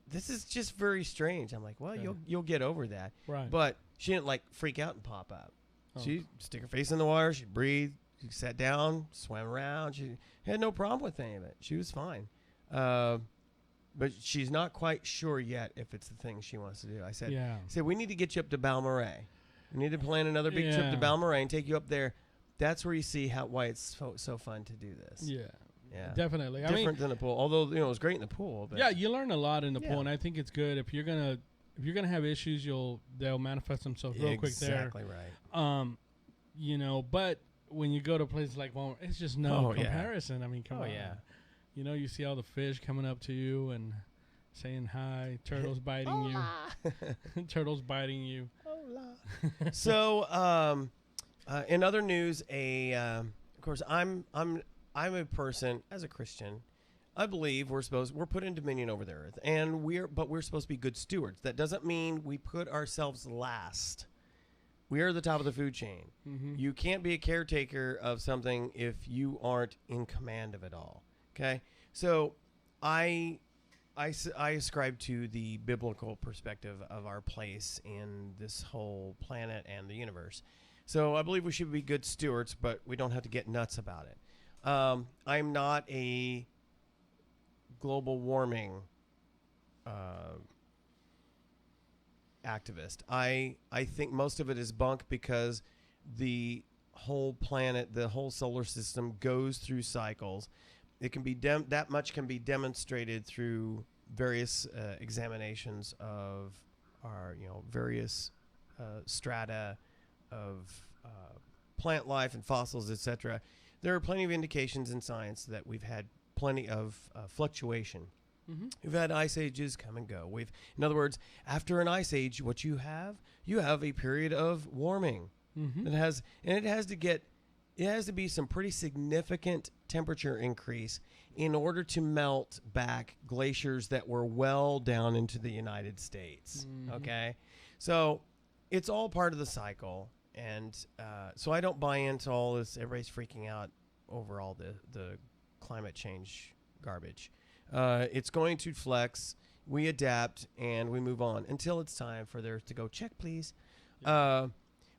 "This is just very strange." I'm like, "Well, you'll get over that." Right. But she didn't like freak out and pop up. Oh. She stick her face in the water. She breathed. She sat down, swam around. She had no problem with any of it. She was fine. But she's not quite sure yet if it's the thing she wants to do. I said, we need to get you up to Balmoral. We need to plan another big trip to Balmoral and take you up there. That's where you see why it's so fun to do this. Yeah, definitely. Different than the pool, although it was great in the pool. But yeah, you learn a lot in the pool, and I think it's good if you're gonna have issues, they'll manifest themselves real quick there. Exactly right. But when you go to places like Walmart, it's just no comparison. I mean, come on. Yeah. You see all the fish coming up to you and saying hi, turtles biting you. Turtles biting you. So, in other news, of course, I'm a person, as a Christian, I believe we're put in dominion over the earth, and we're supposed to be good stewards. That doesn't mean we put ourselves last. We are the top of the food chain. Mm-hmm. You can't be a caretaker of something if you aren't in command of it all. Okay? So I ascribe to the biblical perspective of our place in this whole planet and the universe. So I believe we should be good stewards, but we don't have to get nuts about it. I'm not a global warming activist. I think most of it is bunk because the whole planet, the whole solar system goes through cycles. It can be that much can be demonstrated through various examinations of our various strata of plant life and fossils, etc. There are plenty of indications in science that we've had plenty of fluctuation. Mm-hmm. We've had ice ages come and go. In other words, after an ice age, what you have a period of warming. Mm-hmm. It has to be some pretty significant temperature increase in order to melt back glaciers that were well down into the United States. Mm-hmm. Okay, So it's all part of the cycle. And so I don't buy into all this. Everybody's freaking out over all the climate change garbage. It's going to flex. We adapt and we move on until it's time for there to go check, please. Yeah.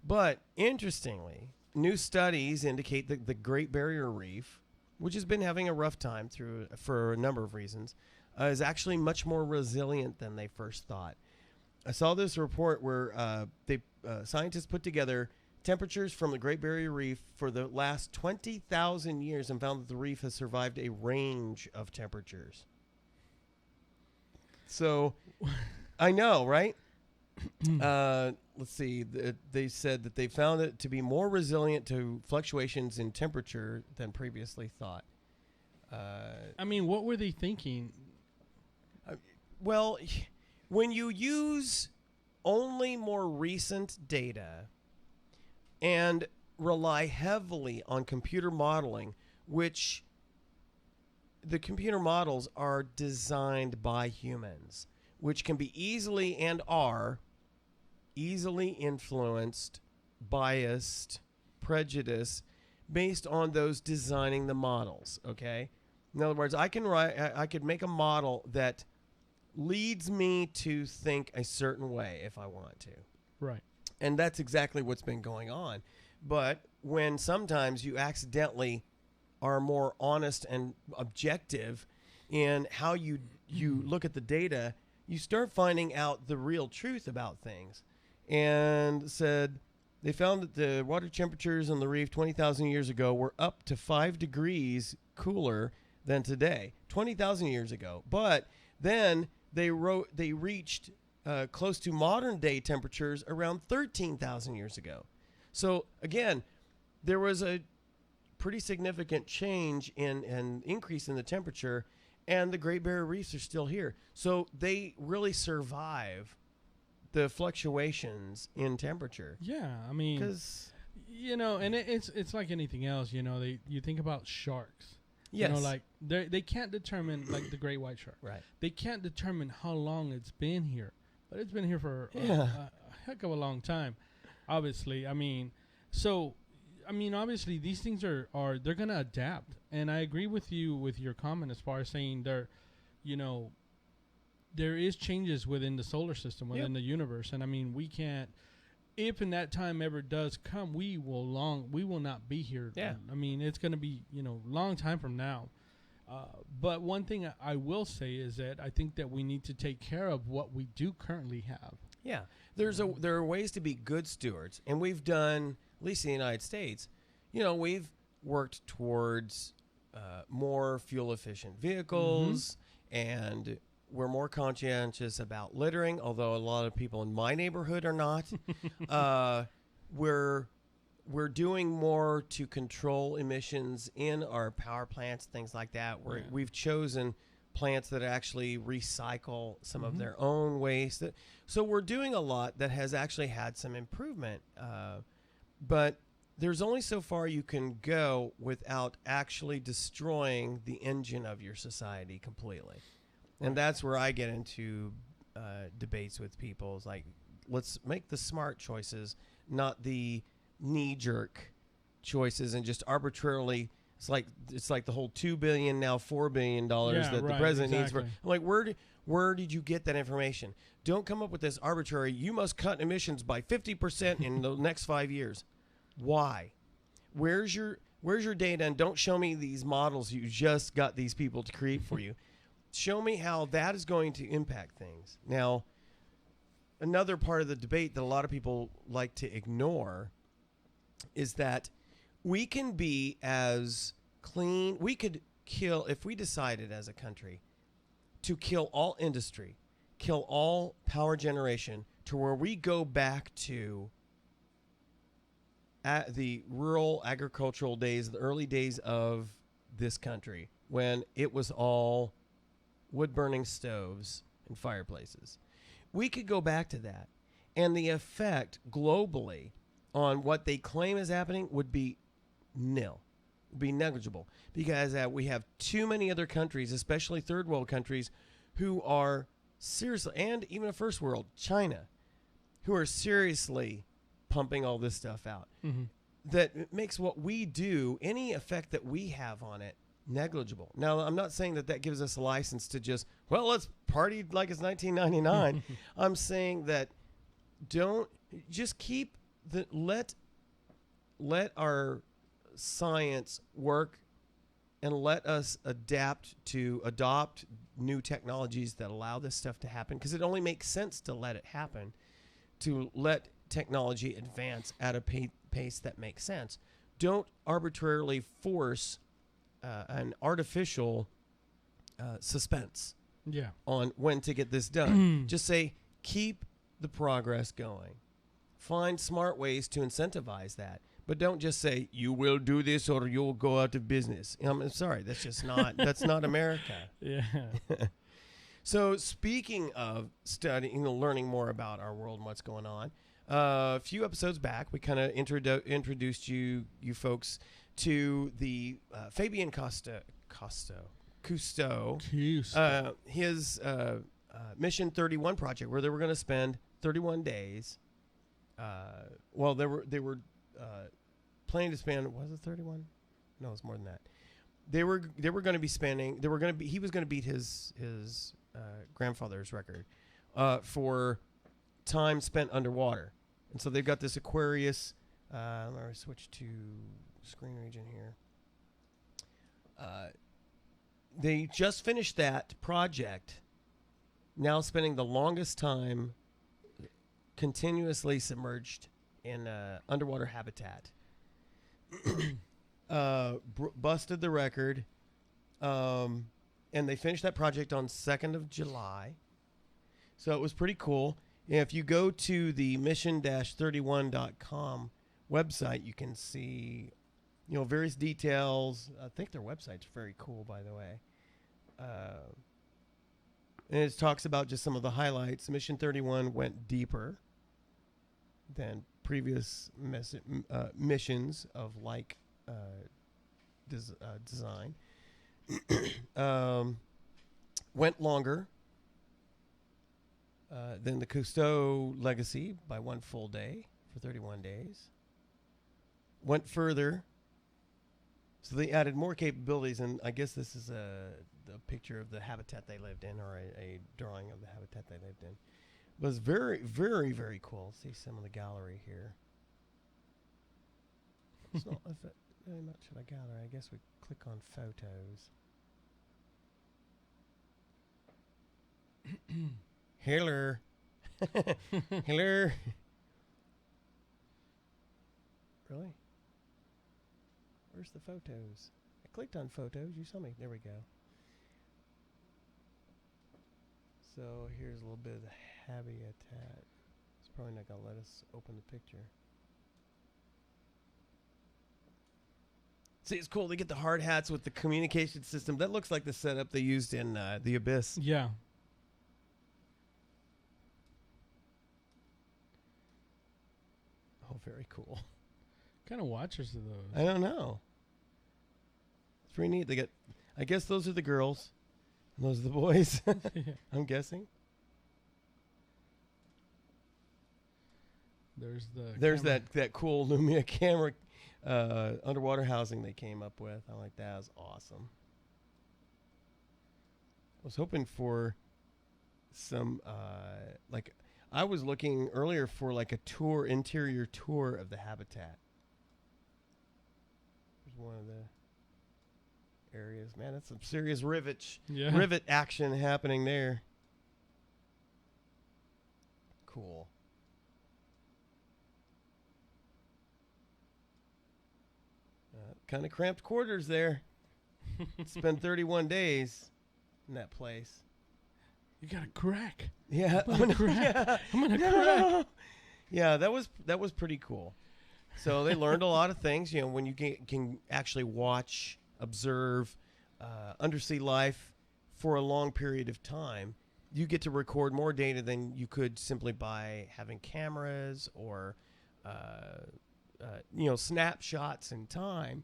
But interestingly, new studies indicate that the Great Barrier Reef, which has been having a rough time for a number of reasons, is actually much more resilient than they first thought. I saw this report where scientists put together temperatures from the Great Barrier Reef for the last 20,000 years and found that the reef has survived a range of temperatures. So, I know, right? Let's see. They said that they found it to be more resilient to fluctuations in temperature than previously thought. I mean, what were they thinking? Well, when you use only more recent data and rely heavily on computer modeling, which the computer models are designed by humans, which can be easily and are easily influenced, biased, prejudiced based on those designing the models, okay? In other words, I could make a model that leads me to think a certain way if I want to. Right. And that's exactly what's been going on. But when sometimes you accidentally are more honest and objective in how you look at the data, you start finding out the real truth about things. And said they found that the water temperatures on the reef 20,000 years ago were up to 5 degrees cooler than today, 20,000 years ago. But then they reached close to modern day temperatures around 13,000 years ago. So again, there was a pretty significant change in an increase in the temperature, and the Great Barrier Reefs are still here. So they really survive the fluctuations in temperature. Yeah, I mean, because and it's like anything else. You think about sharks. Yes. Like they can't determine, like the great white shark. Right. They can't determine how long it's been here, but it's been here for a heck of a long time. Obviously, obviously these things are they're gonna adapt, and I agree with you with your comment as far as saying there is changes within the solar system, within the universe, and we can't. If in that time ever does come, we will not be here. Yeah. It's going to be, long time from now. But one thing I will say is that I think that we need to take care of what we do currently have. Yeah. There are ways to be good stewards, and we've done, at least in the United States, we've worked towards more fuel efficient vehicles, and we're more conscientious about littering, although a lot of people in my neighborhood are not. We're doing more to control emissions in our power plants, things like that. We've chosen plants that actually recycle some of their own waste. So we're doing a lot that has actually had some improvement. But there's only so far you can go without actually destroying the engine of your society completely. And that's where I get into debates with people. It's like, let's make the smart choices, not the knee-jerk choices, and just arbitrarily. It's like the whole $2 billion now $4 billion that the president needs for. I'm like, where did you get that information? Don't come up with this arbitrary. You must cut emissions by 50% in the next 5 years. Why? Where's your data? And don't show me these models you just got these people to create for you. Show me how that is going to impact things. Now, another part of the debate that a lot of people like to ignore is that we can be as clean. We could kill, if we decided as a country to kill all industry, kill all power generation, to where we go back to at the rural agricultural days, the early days of this country, when it was all wood-burning stoves and fireplaces. We could go back to that, and the effect globally on what they claim is happening would be nil, would be negligible, because we have too many other countries, especially third world countries, who are seriously, and even a first world, China, who are seriously pumping all this stuff out. Mm-hmm. That makes what we do, any effect that we have on it, negligible. Now, I'm not saying that gives us a license to just, well, let's party like it's 1999. I'm saying that don't just keep let our science work and let us adopt new technologies that allow this stuff to happen, because it only makes sense to let it happen, to let technology advance at a pace that makes sense. Don't arbitrarily force an artificial suspense on when to get this done. Just say, keep the progress going. Find smart ways to incentivize that. But don't just say, you will do this or you'll go out of business. I'm sorry, that's just not, that's not America. Yeah. So speaking of studying, learning more about our world and what's going on, a few episodes back, we kind of introduced you folks to the Fabian Cousteau, his Mission 31 project, where they were going to spend 31 days. Well, they were planning to spend. Was it 31? No, it's more than that. They were going to be spending. He was going to beat his grandfather's record for time spent underwater. And so they've got this Aquarius. Let me switch to screen region here. They just finished that project. Now spending the longest time continuously submerged in underwater habitat. Busted the record. And they finished that project on 2nd of July. So it was pretty cool. If you go to the mission-31.com website, you can see, various details. I think their website's very cool, by the way. And it talks about just some of the highlights. Mission 31 went deeper than previous missions of like design. Went longer than the Cousteau legacy by one full day for 31 days. Went further. So they added more capabilities, and I guess this is the picture of the habitat they lived in, or a drawing of the habitat they lived in. It was very, very, very cool. See some of the gallery here. It's not very much of a gallery. I guess we click on photos. Hello. Hello. Really? Where's the photos? I clicked on photos. You saw me. There we go. So here's a little bit of the habitat. It's probably not going to let us open the picture. See, it's cool. They get the hard hats with the communication system. That looks like the setup they used in The Abyss. Yeah. Oh, very cool. What kind of watchers are those? I don't know. It's pretty neat. They get, I guess those are the girls. And those are the boys. I'm guessing. There's that cool Lumia camera underwater housing they came up with. I like that. It was awesome. I was hoping for some I was looking earlier for like a interior tour of the habitat. There's one of the areas. Man, that's some serious rivet action happening there. Cool. Kind of cramped quarters there. Spent 31 days in that place. You got a crack. Yeah, I'm gonna crack. Crack. Yeah, that was pretty cool. So they learned a lot of things. When you can actually watch, observe undersea life for a long period of time, you get to record more data than you could simply by having cameras or snapshots in time.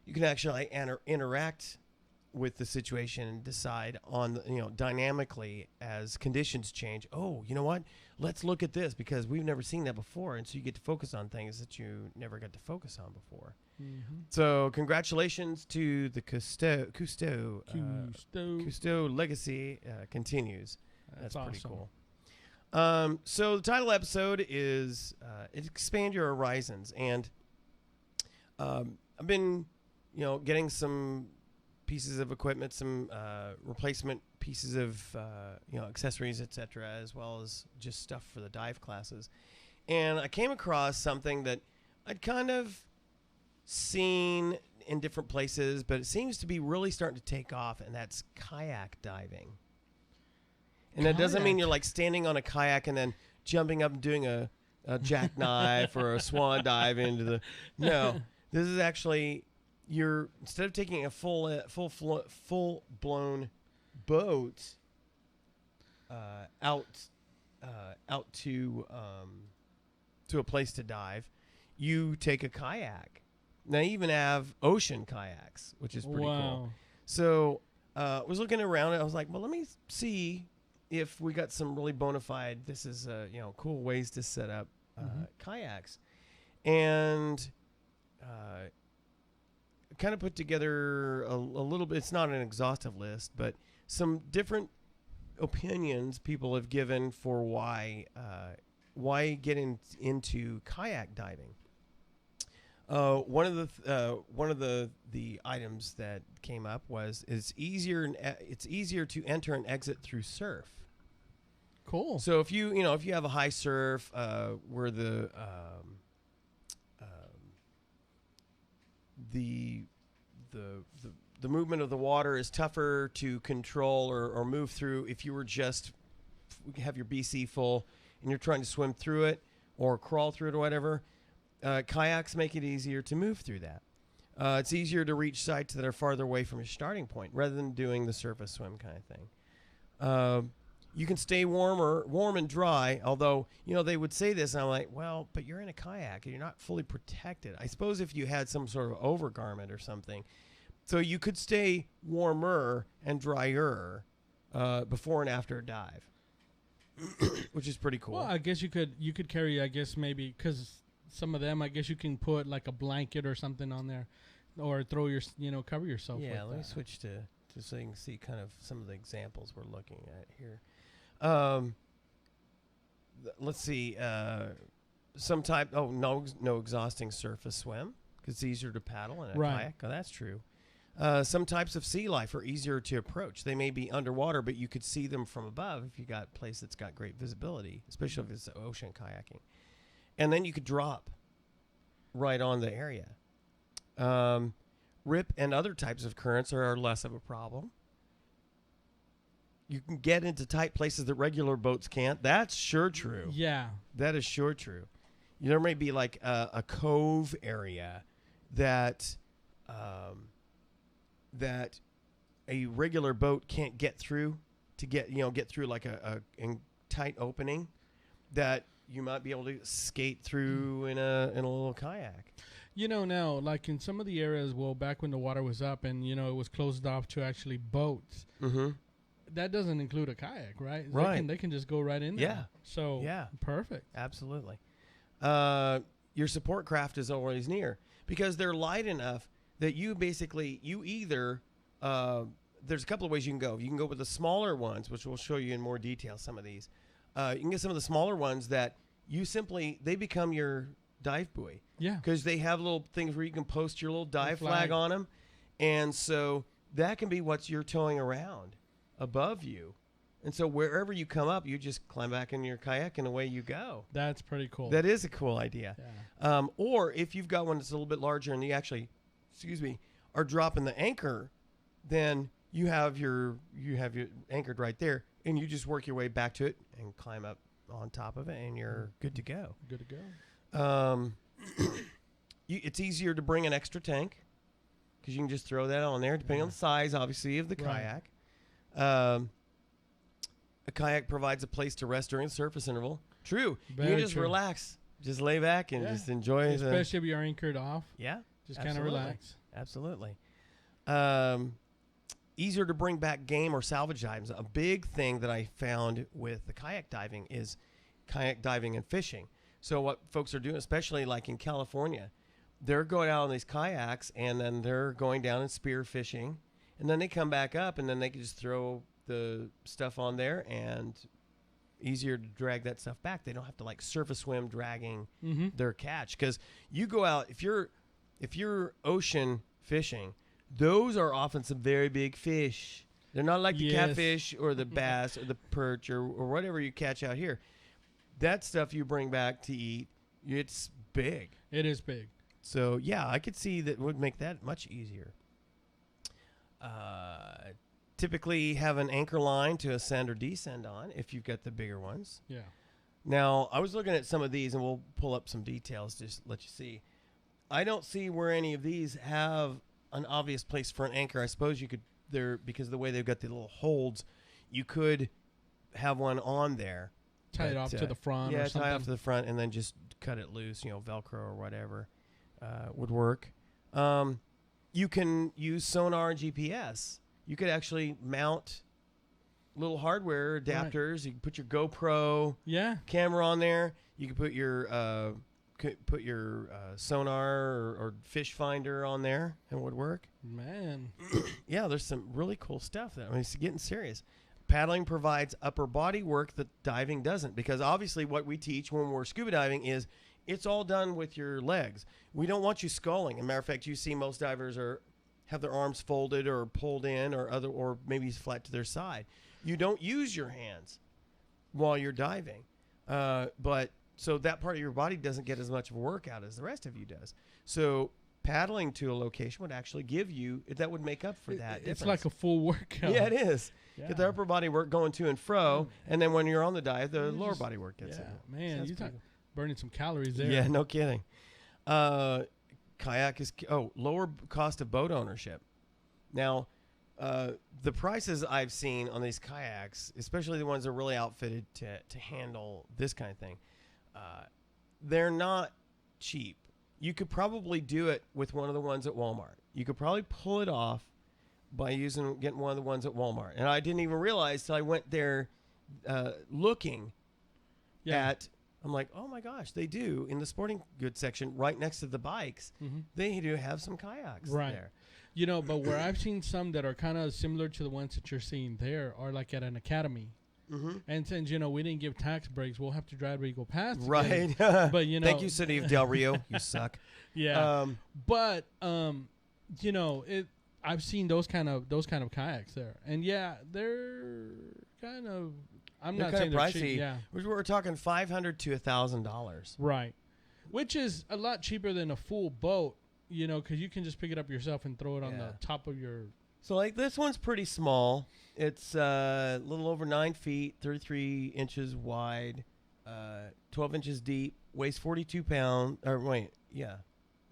You can actually interact with the situation and decide on, dynamically as conditions change. Oh, you know what? Let's look at this because we've never seen that before. And so you get to focus on things that you never got to focus on before. Mm-hmm. So congratulations to the Cousteau legacy continues. That's pretty awesome. cool. So the title episode is Expand Your Horizons. And I've been, getting some pieces of equipment, some replacement pieces of, accessories, etc., as well as just stuff for the dive classes. And I came across something that I'd kind of seen in different places, but it seems to be really starting to take off, and that's kayak diving. And that doesn't mean you're like standing on a kayak and then jumping up and doing a jackknife or a swan dive into the. No, this is actually instead of taking a full blown boat out to a place to dive, you take a kayak. Now you even have ocean kayaks, which is pretty cool. So I was looking around and I was like, well, let me see if we got some really bona fide, this is, cool ways to set up kayaks. And kind of put together a little bit, it's not an exhaustive list, but some different opinions people have given for why get into kayak diving. One of the items that came up was it's easier to enter and exit through surf. Cool. So if you have a high surf where the movement of the water is tougher to control or move through, if you were just have your BC full and you're trying to swim through it or crawl through it or whatever, kayaks make it easier to move through that. It's easier to reach sites that are farther away from your starting point rather than doing the surface swim kind of thing. You can stay warm and dry, although, they would say this, and I'm like, well, but you're in a kayak and you're not fully protected. I suppose if you had some sort of overgarment or something. So you could stay warmer and drier before and after a dive, which is pretty cool. Well, I guess you could carry, I guess maybe, because some of them, I guess you can put like a blanket or something on there, or throw your, cover yourself. Yeah, with let me that. switch to so you can see kind of some of the examples we're looking at here. Let's see. Some type. Oh, no exhausting surface swim because it's easier to paddle in a kayak. Oh, that's true. Some types of sea life are easier to approach. They may be underwater, but you could see them from above if you got a place that's got great visibility, especially if it's ocean kayaking. And then you could drop right on the area. Rip and other types of currents are less of a problem. You can get into tight places that regular boats can't. That's sure true. Yeah. That is sure true. There may be like a cove area that that a regular boat can't get through to get through like a tight opening that you might be able to skate through in a little kayak. Now, like in some of the areas, back when the water was up and, it was closed off to actually boats, that doesn't include a kayak, right? Right. They can just go right in there. Yeah. So, perfect. Absolutely. Your support craft is always near because they're light enough that you either, there's a couple of ways you can go. You can go with the smaller ones, which we'll show you in more detail, some of these. You can get some of the smaller ones that they become your dive buoy. Yeah. Because they have little things where you can post your little dive flag on them. And so that can be what you're towing around above you. And so wherever you come up, you just climb back in your kayak and away you go. That's pretty cool. That is a cool idea. Yeah. Or if you've got one that's a little bit larger and you actually, are dropping the anchor, then you have your anchored right there and you just work your way back to it and climb up on top of it and you're good to go. Good to go. It's easier to bring an extra tank because you can just throw that on there, depending on the size, obviously, of the kayak. A kayak provides a place to rest during the surface interval. True. You can just relax, just lay back and just enjoy it. Especially if you're anchored off. Yeah. Just kind of relax. Absolutely. easier to bring back game or salvage items. A big thing that I found with the kayak diving is kayak diving and fishing. So what folks are doing, especially like in California, they're going out on these kayaks and then they're going down and spear fishing, and then they come back up and then they can just throw the stuff on there, and easier to drag that stuff back. They don't have to like surface swim dragging their catch, because you go out, if you're ocean fishing, those are often some very big fish. They're not like the catfish or the bass or the perch or whatever you catch out here. That stuff you bring back to eat, it's big. It is big. So yeah, I could see that would make that much easier. Typically have an anchor line to ascend or descend on if you've got the bigger ones. Yeah. Now, I was looking at some of these, and we'll pull up some details just to let you see. I don't see where any of these have an obvious place for an anchor. I suppose you could, because of the way they've got the little holds, you could have one on there. Tie it off to the front or something. Yeah, tie it off to the front and then just cut it loose, Velcro or whatever would work. You can use sonar and GPS. You could actually mount little hardware adapters. Right. You can put your GoPro camera on there. You can put your sonar or fish finder on there, and it would work. Man. Yeah, there's some really cool stuff there. I mean, it's getting serious. Paddling provides upper body work that diving doesn't, because obviously what we teach when we're scuba diving is it's all done with your legs. We don't want you sculling. As a matter of fact, you see most divers have their arms folded or pulled in or maybe flat to their side. You don't use your hands while you're diving. But so that part of your body doesn't get as much of a workout as the rest of you does. So paddling to a location would actually give you, that would make up for that difference. It's like a full workout. Yeah, it is. Yeah. Get the upper body work going to and fro, and then when you're on the dive, the lower body work gets in. Man, you're burning some calories there. Yeah, no kidding. Kayak is lower cost of boat ownership. Now, the prices I've seen on these kayaks, especially the ones that are really outfitted to handle this kind of thing, they're not cheap. You could probably do it with one of the ones at Walmart. You could probably pull it off by getting one of the ones at Walmart. And I didn't even realize till I went there looking at. I'm like, oh my gosh, they do in the sporting goods section right next to the bikes. Mm-hmm. They do have some kayaks there. But where I've seen some that are kind of similar to the ones that you're seeing there are like at an academy. Mm-hmm. And since, we didn't give tax breaks, we'll have to drive where you go past. Right. But, Thank you, City of Del Rio. You suck. Yeah. I've seen those kind of kayaks there. And yeah, they're kind of, I'm not saying they're pricey. Cheap. Yeah. We're talking $500 to $1,000. Right. Which is a lot cheaper than a full boat, because you can just pick it up yourself and throw it on the top of your. So like this one's pretty small. It's a little over 9 feet, 33 inches wide, 12 inches deep, weighs 42 pounds.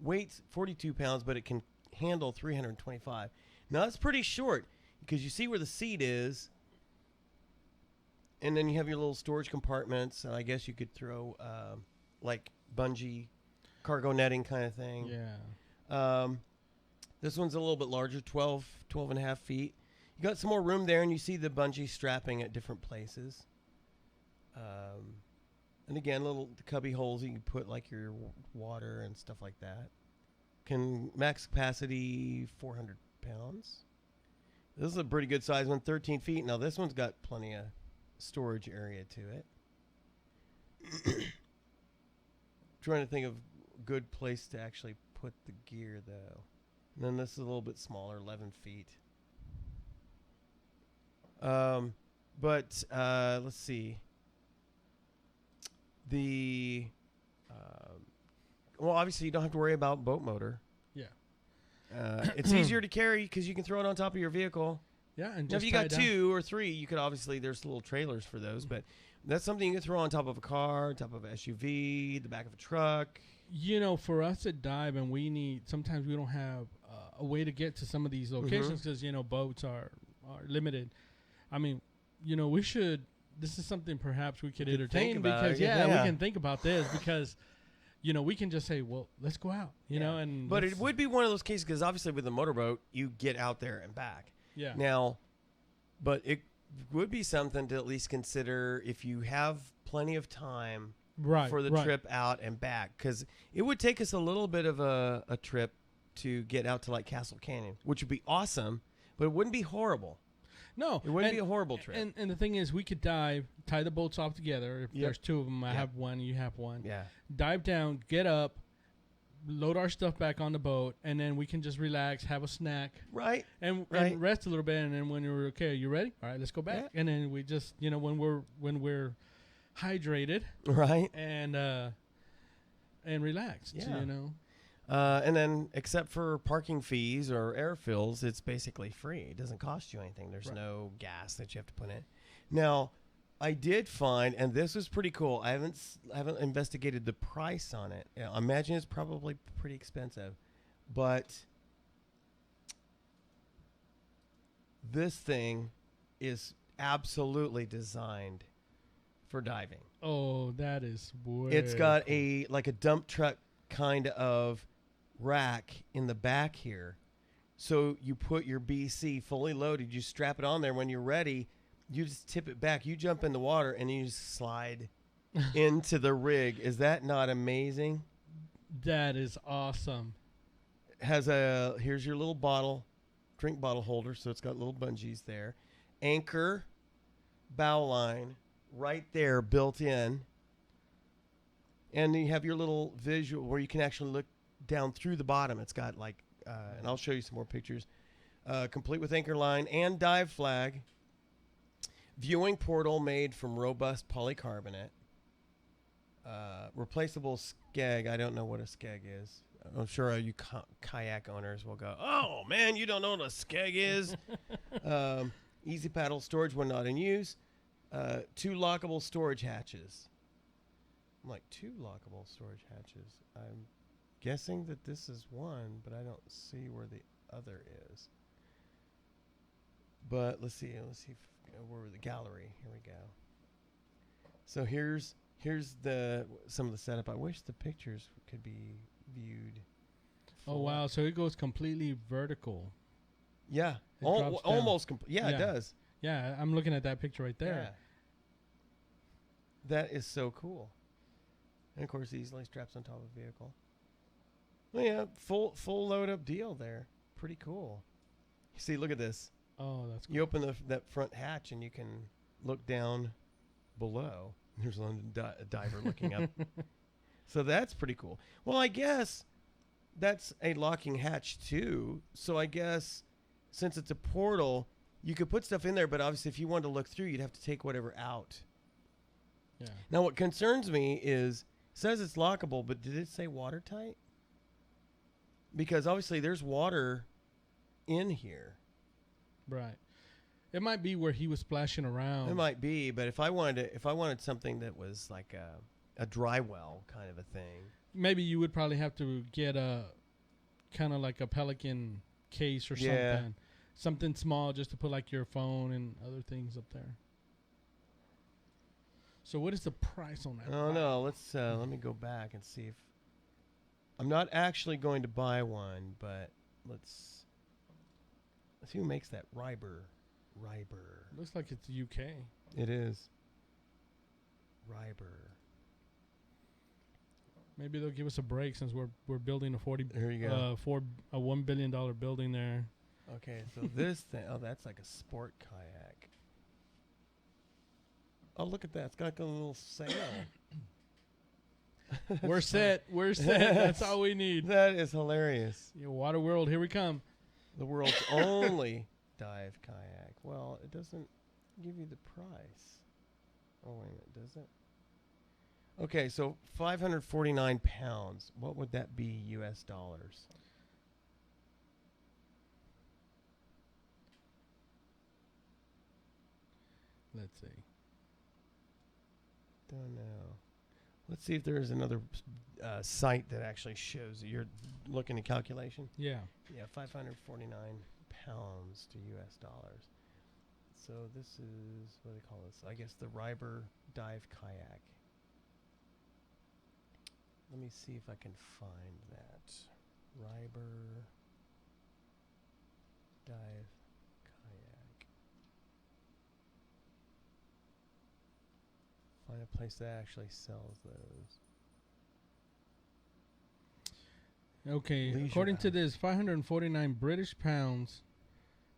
Weighs 42 pounds, but it can handle 325. Now that's pretty short, because you see where the seat is. And then you have your little storage compartments. And I guess you could throw like bungee cargo netting kind of thing. Yeah. This one's a little bit larger, 12 and a half feet. You got some more room there, and you see the bungee strapping at different places. And again, little cubby holes you can put like your water and stuff like that. Can max capacity 400 pounds. This is a pretty good size one, 13 feet. Now this one's got plenty of storage area to it. Trying to think of a good place to actually put the gear, though. And then this is a little bit smaller, 11 feet. But let's see. Well, obviously you don't have to worry about boat motor. Yeah. It's easier to carry because you can throw it on top of your vehicle. Yeah, and now, if you got 2 or 3, you could obviously, there's little trailers for those, but that's something you can throw on top of a car, top of an SUV, the back of a truck. For us to dive, and sometimes we don't have a way to get to some of these locations because, boats are limited. I mean, we should, this is something perhaps we could entertain because, we can think about this because, we can just say, well, let's go out, But it would be one of those cases because obviously with the motorboat, you get out there and back. Yeah. Now, but it would be something to at least consider if you have plenty of time Right. for the right. trip out and back, because it would take us a little bit of a trip to get out to like Castle Canyon, which would be awesome, but it wouldn't be horrible. No, It wouldn't be a horrible trip. And the thing is, we could dive, tie the boats off together. If there's two of them, I have one, you have one. Yeah. Dive down, get up, load our stuff back on the boat, and then we can just relax, have a snack, Right. and Right. rest a little bit. And then when you're okay, are you ready? All right, let's go back. Yeah. And then we just, when we're hydrated Right. and relaxed, Yeah. And then, except for parking fees or air fills, it's basically free. It doesn't cost you anything. There's no gas that you have to put in. Now, I did find, and this was pretty cool. I haven't investigated the price on it. I imagine it's probably pretty expensive, but this thing is absolutely designed for diving. Oh, that is weird. It's got a dump truck kind of rack in the back here. So you put your BC fully loaded, you strap it on there. When you're ready, you just tip it back. You jump in the water and you just slide into the rig. Is that not amazing? That is awesome. Here's your little drink bottle holder. So it's got little bungees there. Anchor, bow line right there built in. And you have your little visual where you can actually look down through the bottom. It's got and I'll show you some more pictures, complete with anchor line and dive flag. Viewing portal made from robust polycarbonate. Replaceable skeg. I don't know what a skeg is. I'm sure you kayak owners will go, oh, man, you don't know what a skeg is? Easy paddle storage when not in use. 2 lockable storage hatches. I'm like, 2 lockable storage hatches. I'm guessing that this is one, but I don't see where the other is. But let's see where the gallery. Here we go. So here's some of the setup. I wish the pictures could be viewed. Oh wow! So it goes completely vertical. Yeah, It drops down. almost. Yeah, it does. Yeah, I'm looking at that picture right there. Yeah. That is so cool. And of course, easily straps on top of the vehicle. Well, yeah, full load up deal there. Pretty cool. See, look at this. Oh, that's cool. You open that front hatch and you can look down below. There's a diver looking up. So that's pretty cool. Well, I guess that's a locking hatch too. So I guess since it's a portal, you could put stuff in there, but obviously if you wanted to look through, you'd have to take whatever out. Yeah. Now what concerns me is, it says it's lockable, but did it say watertight? Because obviously there's water in here. Right. It might be where he was splashing around. It might be, but if I wanted something that was like a dry well kind of a thing, maybe you would probably have to get a kind of like a Pelican case or something small just to put like your phone and other things up there. So what is the price on that? Oh no, let me go back and see if I'm not actually going to buy one, but let's see who makes that Ryber. Looks like it's UK. It is. Ryber. Maybe they'll give us a break since we're building Here you go. a $1 billion building there. Okay, so this thing, that's like a sport kayak. Oh, look at that. It's got like a little sail. We're set. That's all we need. That is hilarious. Yeah, Water World, here we come. The world's only dive kayak. Well, it doesn't give you the price. Oh, wait a minute, does it? Okay, so 549 pounds. What would that be US dollars? Let's see. Don't know. Let's see if there is another site that actually shows it. You're looking at calculation? Yeah. Yeah, 549 pounds to US dollars. So this is, what do they call this? I guess the Ryber dive kayak. Let me see if I can find that. Ryber dive a place that actually sells those. Okay, Leisure according to house. this, 549 British pounds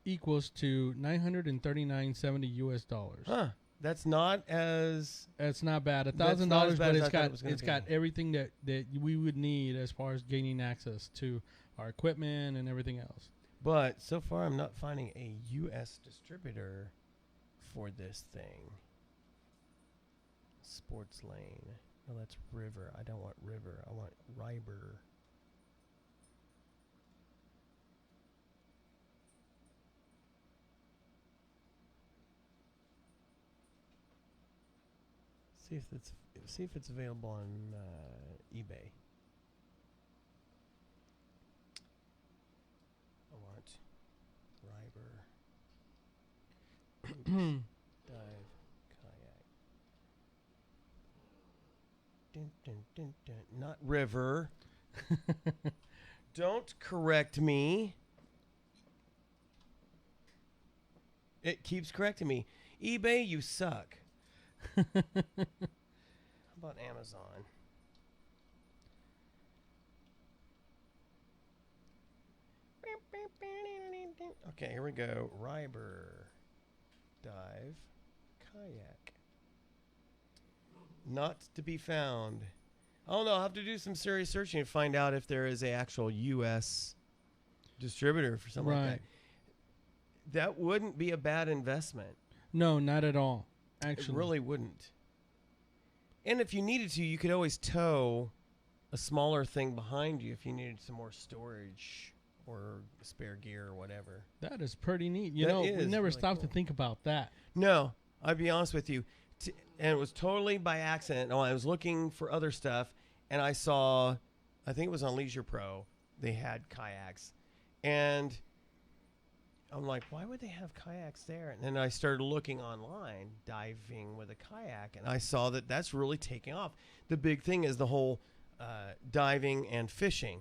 equals to 939.70 US dollars. Huh. That's not as... That's not bad. That's $1,000, not as bad but as I thought it was gonna it's got be. everything that we would need as far as gaining access to our equipment and everything else. But so far, I'm not finding a U.S. distributor for this thing. Sports Lane. No, that's River. I don't want River. I want Riber. See if it's available on eBay. I want Riber. Dive kayak. Dun, dun, dun, dun. Not River. Don't correct me. It keeps correcting me. eBay, you suck. How about Amazon? Okay, here we go. Riber. Dive. Kayak. Not to be found. Oh no, I'll have to do some serious searching to find out if there is a actual U.S. distributor for something like Right. that. That wouldn't be a bad investment. No, not at all. Actually, It really wouldn't. And if you needed to, you could always tow a smaller thing behind you if you needed some more storage or spare gear or whatever. that is pretty neat. You That know, we is never really stopped to cool. think about that. No, I'll be honest with you. And it was totally by accident. I was looking for other stuff, and I saw, I think it was on Leisure Pro, they had kayaks. And I'm like, why would they have kayaks there? And then I started looking online, diving with a kayak, and I saw that that's really taking off. The big thing is the whole diving and fishing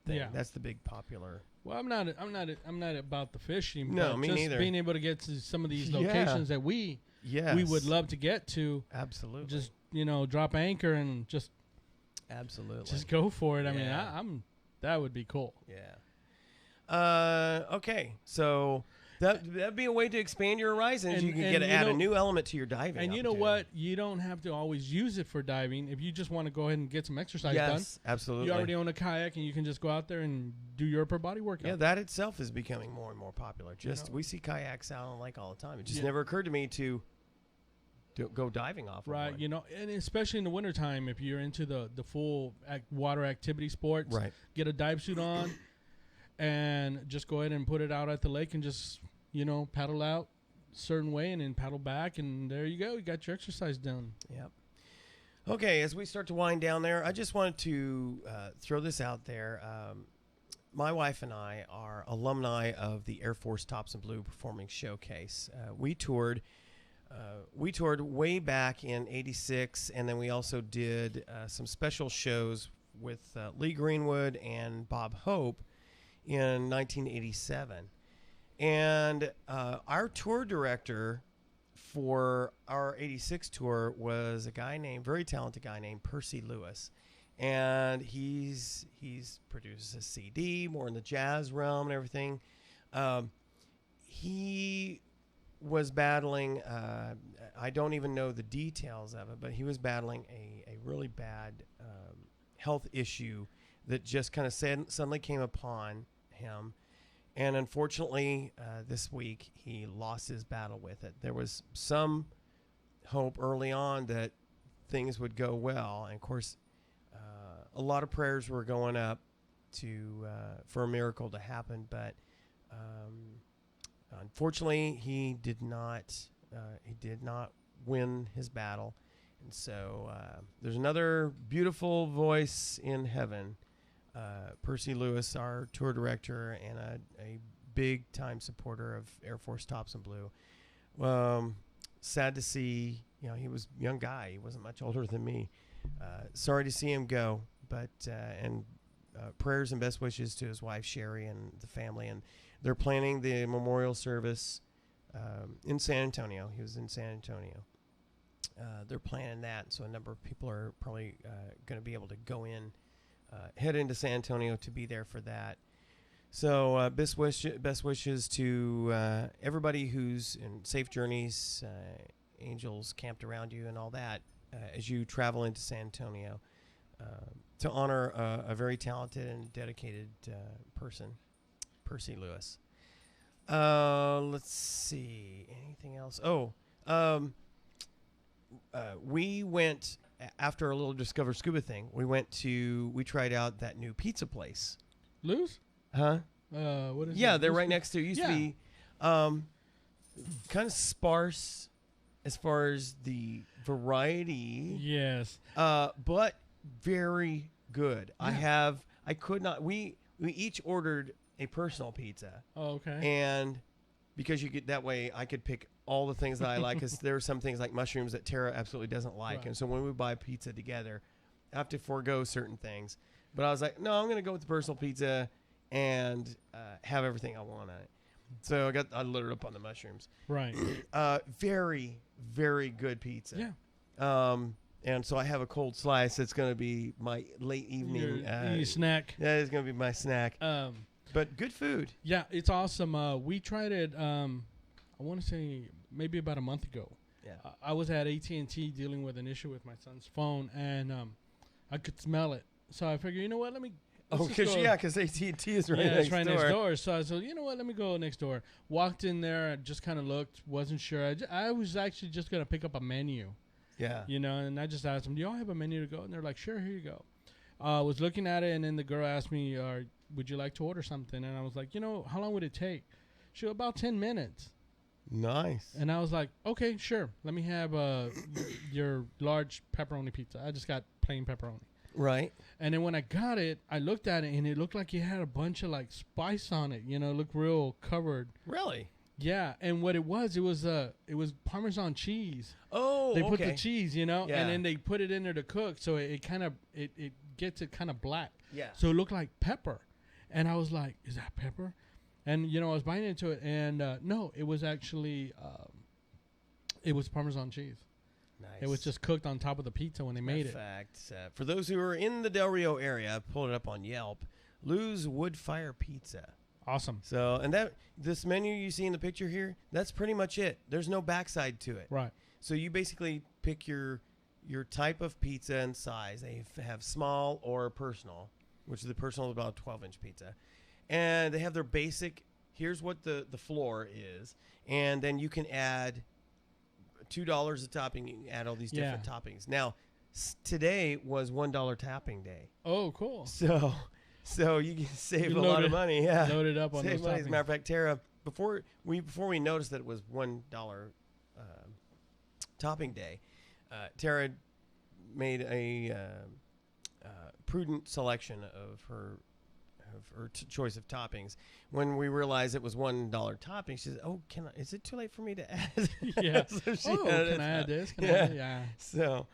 thing. Yeah. That's the big popular. Well, I'm not about the fishing. No, but me just neither. being able to get to some of these Yeah. locations that we would love to get to. Absolutely. Just drop anchor and just Absolutely. go for it. I Yeah. mean, that would be cool. Yeah. Okay. So that'd be a way to expand your horizons. And- You can and add a new element to your diving. And you know opportunity. what? You don't have to always use it for diving. If you just want to go ahead and get some exercise done, Yes, absolutely. you already own a kayak and you can just go out there and do your upper body workout. Yeah, that itself is becoming more and more popular. Just know. we see kayaks out on the lake all the time. It just Yeah. never occurred to me to go diving off. of Right, one. and especially in the wintertime, if you're into the full water activity sports, Right. get a dive suit on and just go ahead and put it out at the lake and just, paddle out a certain way and then paddle back, and there you go. You got your exercise done. Yep. Okay, as we start to wind down there, I just wanted to throw this out there. My wife and I are alumni of the Air Force Tops and Blue Performing Showcase. We toured way back in '86, and then we also did some special shows with Lee Greenwood and Bob Hope in 1987. And our tour director for our '86 tour was a very talented guy named Percy Lewis. And he's produced a CD, more in the jazz realm and everything. He was battling, I don't even know the details of it, but he was battling a really bad health issue that just kind of suddenly came upon him. And unfortunately, this week, he lost his battle with it. There was some hope early on that things would go well. And of course, a lot of prayers were going up for a miracle to happen, but unfortunately, he did not win his battle. And so there's another beautiful voice in heaven, Percy Lewis, our tour director and a big time supporter of Air Force Tops and Blue. Sad to see, he was a young guy. He wasn't much older than me. Sorry to see him go, but prayers and best wishes to his wife Sherry and the family. And they're planning the memorial service in San Antonio. He was in San Antonio. they're planning that, so a number of people are probably going to be able to go in, head into San Antonio to be there for that. So best wishes to everybody who's in safe journeys, angels camped around you and all that as you travel into San Antonio to honor a very talented and dedicated person, Percy Lewis. Let's see. Anything else? We went after a little Discover Scuba thing. We tried out that new pizza place. Lou's? Huh? What is it? Yeah, they're right next to it. Used to be kind of sparse as far as the variety. Yes. But very good. Yeah. I could not. We each ordered a personal pizza. Oh, okay. And because you get that way, I could pick all the things that I like, because there are some things like mushrooms that Tara absolutely doesn't like. Right. And so when we buy pizza together, I have to forego certain things. But I was like, no, I'm going to go with the personal pizza and have everything I want on it. So I loaded up on the mushrooms. Right. Very, very good pizza. Yeah. And so I have a cold slice. It's going to be my late evening Your snack. Yeah, it's going to be my snack. But good food. Yeah, it's awesome. We tried it. I want to say maybe about a month ago. Yeah. I was at AT&T dealing with an issue with my son's phone, and I could smell it. So I figured, you know what? Because AT&T is right next door. Yeah, it's right next door. So I said, you know what? Let me go next door. Walked in there, just kind of looked, wasn't sure. I was actually just going to pick up a menu. Yeah. You know, and I just asked them, do y'all have a menu to go? And they're like, sure, here you go. I was looking at it, and then the girl asked me, would you like to order something? And I was like, how long would it take? She said, about 10 minutes. Nice. And I was like, okay, sure. Let me have your large pepperoni pizza. I just got plain pepperoni. Right. And then when I got it, I looked at it, and it looked like it had a bunch of like spice on it. It looked real covered. Really? Yeah. And what it was Parmesan cheese. Oh, they put the cheese, and Yeah. then they put it in there to cook, so it kind of it gets it kind of black. Yeah. So it looked like pepper, and I was like, "Is that pepper?" And I was biting into it, and no, it was actually it was Parmesan cheese. Nice. It was just cooked on top of the pizza when they made it. In fact, for those who are in the Del Rio area, I pulled it up on Yelp. Lou's Wood Fire Pizza. Awesome. So, and this menu you see in the picture here, that's pretty much it. There's no backside to it. Right. So you basically pick your type of pizza and size. They have small or personal, which the personal is about a 12-inch pizza. And they have their basic, here's what the floor is. And then you can add $2 a topping. You can add all these different toppings. Now, today was $1 topping day. Oh, cool. So you can save a lot of money. Yeah. Load it up on save those money. toppings. As a matter of fact, Tara, before we noticed that it was $1 topping day, Tara made a prudent selection of her choice of toppings. When we realized it was $1 topping, she said, "Oh, is it too late for me to add?" Yeah. So can I add this? Can I add? Yeah. So,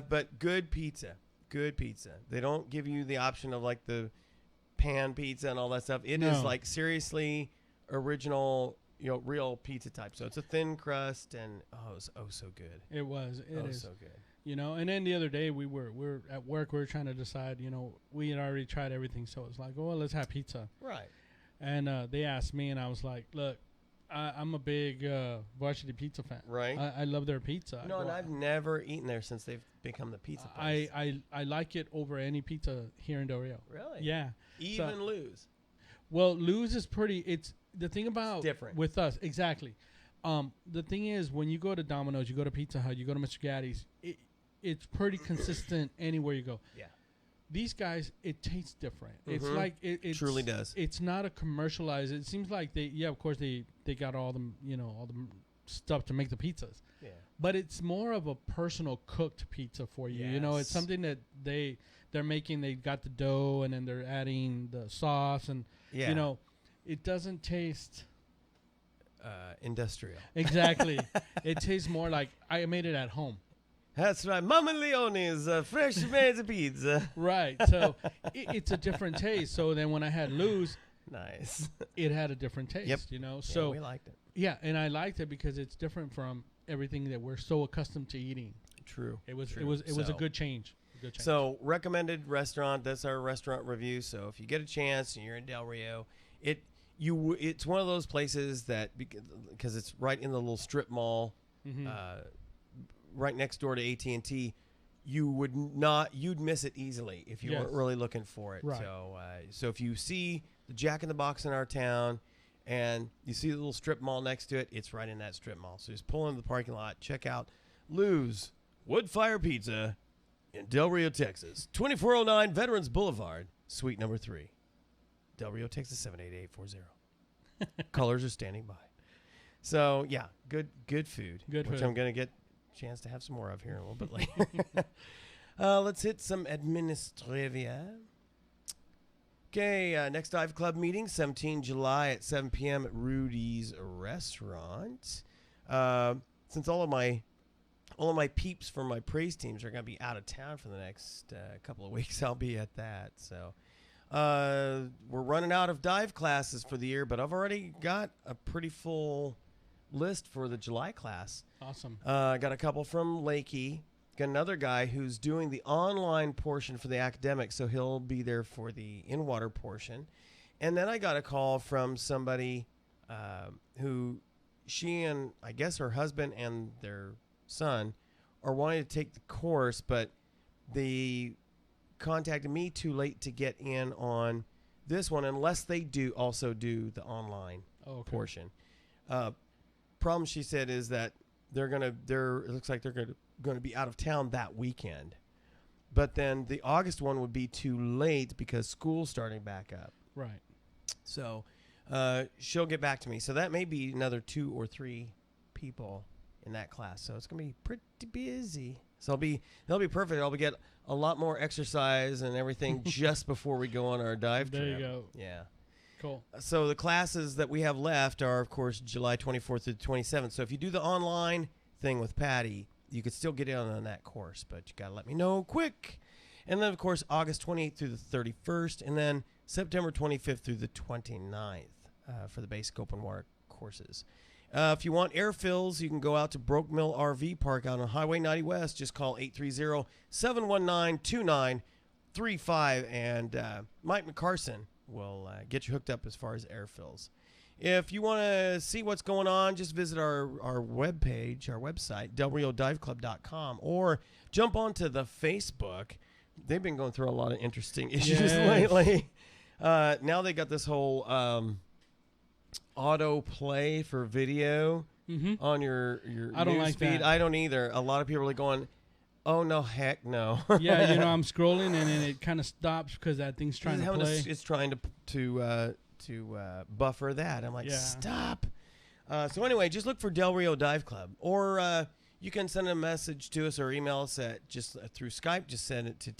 but good pizza. Good pizza. They don't give you the option of like the pan pizza and all that stuff. It is like seriously original, real pizza type. So it's a thin crust, and it was so good. It was. It is so good. And then the other day we were at work. We were trying to decide. We had already tried everything, so it's like, well, let's have pizza. Right. And they asked me, and I was like, look, I'm a big Varsity Pizza fan. Right. I love their pizza. No, and I've never eaten there since they've become the pizza place. I like it over any pizza here in Del Rio. Really? Yeah. Even Lou's. Well, Lou's is pretty. It's the thing about it's different with us. Exactly. The thing is, when you go to Domino's, you go to Pizza Hut, you go to Mr. Gatti's, it's pretty consistent anywhere you go. Yeah. These guys, it tastes different. Mm-hmm. It's like it truly does. It's not a commercialized. It seems like of course they got all the all the stuff to make the pizzas. Yeah. But it's more of a personal cooked pizza for you. Yes. It's something that they're making. They got the dough, and then they're adding the sauce, and it doesn't taste industrial. Exactly. It tastes more like I made it at home. That's right. Mama Leone's fresh made pizza. Right. So it's a different taste. So then when I had Lou's, nice. It had a different taste, Yep. So we liked it. Yeah, and I liked it because it's different from everything that we're so accustomed to eating. True. It was a good change. So recommended restaurant. That's our restaurant review. So if you get a chance and you're in Del Rio, it's one of those places that because it's right in the little strip mall, right next door to AT&T. You'd miss it easily if you weren't really looking for it. Right. So if you see the Jack in the Box in our town and you see the little strip mall next to it, it's right in that strip mall. So just pull into the parking lot, check out Lou's Wood Fire Pizza in Del Rio, Texas. 2409 Veterans Boulevard, suite number 3. Del Rio, Texas 78840. Colors are standing by. So, yeah, good food. Which I'm going to get chance to have some more of here a little bit later. Let's hit some administrivia. Okay, next Dive Club meeting, 17 July at 7 p.m. at Rudy's Restaurant. Since all of my peeps from my praise teams are going to be out of town for the next couple of weeks, I'll be at that. So we're running out of dive classes for the year, but I've already got a pretty full list for the July class. Awesome. Got a couple from Lakey. Got another guy who's doing the online portion for the academic, so he'll be there for the in-water portion. And then I got a call from somebody who she and I guess her husband and their son are wanting to take the course, but they contacted me too late to get in on this one unless they also do the online portion. Problem, she said, is that it looks like they're going to be out of town that weekend. But then the August one would be too late because school's starting back up. Right. So she'll get back to me. So that may be another 2 or 3 people in that class. So it's going to be pretty busy. So that'll be perfect. I'll get a lot more exercise and everything just before we go on our dive trip. There you go. Yeah. Cool. So the classes that we have left are, of course, July 24th through the 27th. So if you do the online thing with Patty, you could still get in on that course, but you got to let me know quick. And then, of course, August 28th through the 31st, and then September 25th through the 29th for the basic open water courses. If you want air fills, you can go out to Broke Mill RV Park out on Highway 90 West. Just call 830-719-2935, and Mike McCarson will get you hooked up as far as air fills. If you want to see what's going on, just visit our webpage, our website, delriodiveclub.com, or jump onto the Facebook. They've been going through a lot of interesting issues lately. Now they got this whole auto play for video on your I don't news like feed. that. I don't either. A lot of people are going, oh, no, heck no. Yeah, I'm scrolling, and then it kind of stops because that thing's trying to play. It's trying to buffer that. I'm like, stop. So anyway, just look for Del Rio Dive Club, or you can send a message to us or email us at just through Skype. Just send it to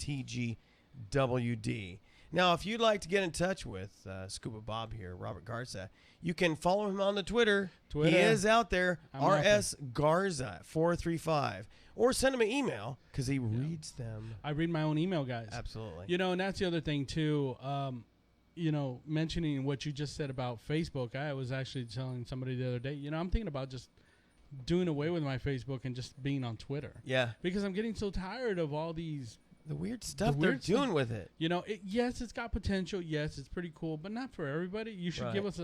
TGWD. Now, if you'd like to get in touch with Scuba Bob here, Robert Garza, you can follow him on the Twitter. He is out there, RS Garza 435, or send him an email because he reads them. I read my own email, guys. Absolutely. And that's the other thing too. Mentioning what you just said about Facebook, I was actually telling somebody the other day, I'm thinking about just doing away with my Facebook and just being on Twitter. Yeah. Because I'm getting so tired of all these... The weird stuff they're doing with it. Yes, it's got potential. Yes, it's pretty cool, but not for everybody. You should give us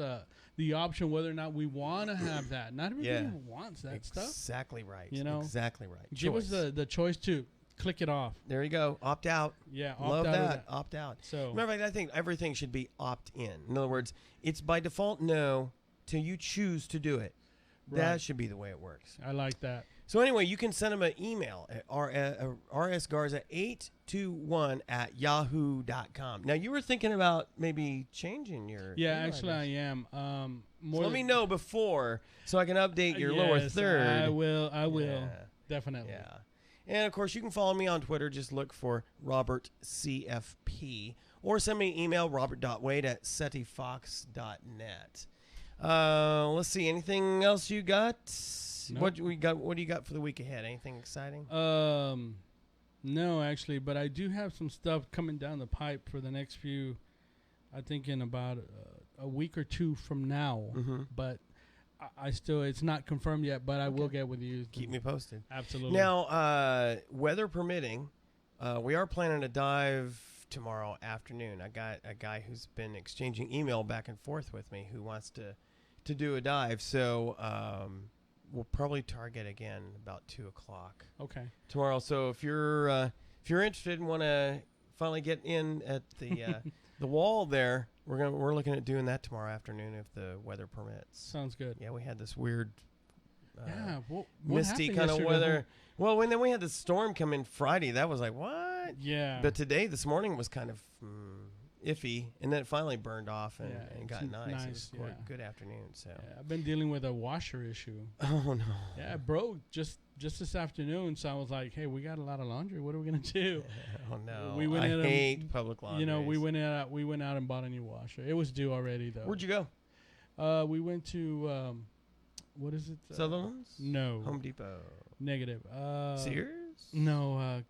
the option whether or not we want to have that. Not everybody wants that stuff. Exactly right. Exactly right. Give us the choice to click it off. There you go. Opt out. Yeah, love that. Opt out. So, matter of fact, I think everything should be opt in. In other words, it's by default no till you choose to do it. Right. That should be the way it works. I like that. So anyway, you can send them an email at rsgarza821@yahoo.com. Now, you were thinking about maybe changing your email actually address. I am. So let me know before so I can update your lower third. I will. Definitely. Yeah. And, of course, you can follow me on Twitter. Just look for Robert CFP. Or send me an email, robert.wade@cetifox.net. Let's see. Anything else you got? Nope. What do you got for the week ahead? Anything exciting? No, actually, but I do have some stuff coming down the pipe for the next few. I think in about a week or two from now. Mm-hmm. But I still, it's not confirmed yet, but I will get with you. Keep me posted. Absolutely. Now, weather permitting, we are planning a dive tomorrow afternoon. I got a guy who's been exchanging email back and forth with me who wants to do a dive. So we'll probably target again about 2 o'clock. Okay. Tomorrow. So if you're interested and want to finally get in at the the wall there, we're looking at doing that tomorrow afternoon if the weather permits. Sounds good. Yeah, we had this weird what misty kind of weather. Well, when then we had the storm come in Friday, that was like, what? Yeah. But today, this morning was kind of iffy, and then it finally burned off and got nice. It was a good afternoon. So I've been dealing with a washer issue. Oh no. Yeah, it broke just this afternoon. So I was like, hey, we got a lot of laundry. What are we gonna do? Oh no. I hate public laundry. You know, we went out and bought a new washer. It was due already though. Where'd you go? We went to what is it? Sutherland's? No. Home Depot. Negative. Sears? No.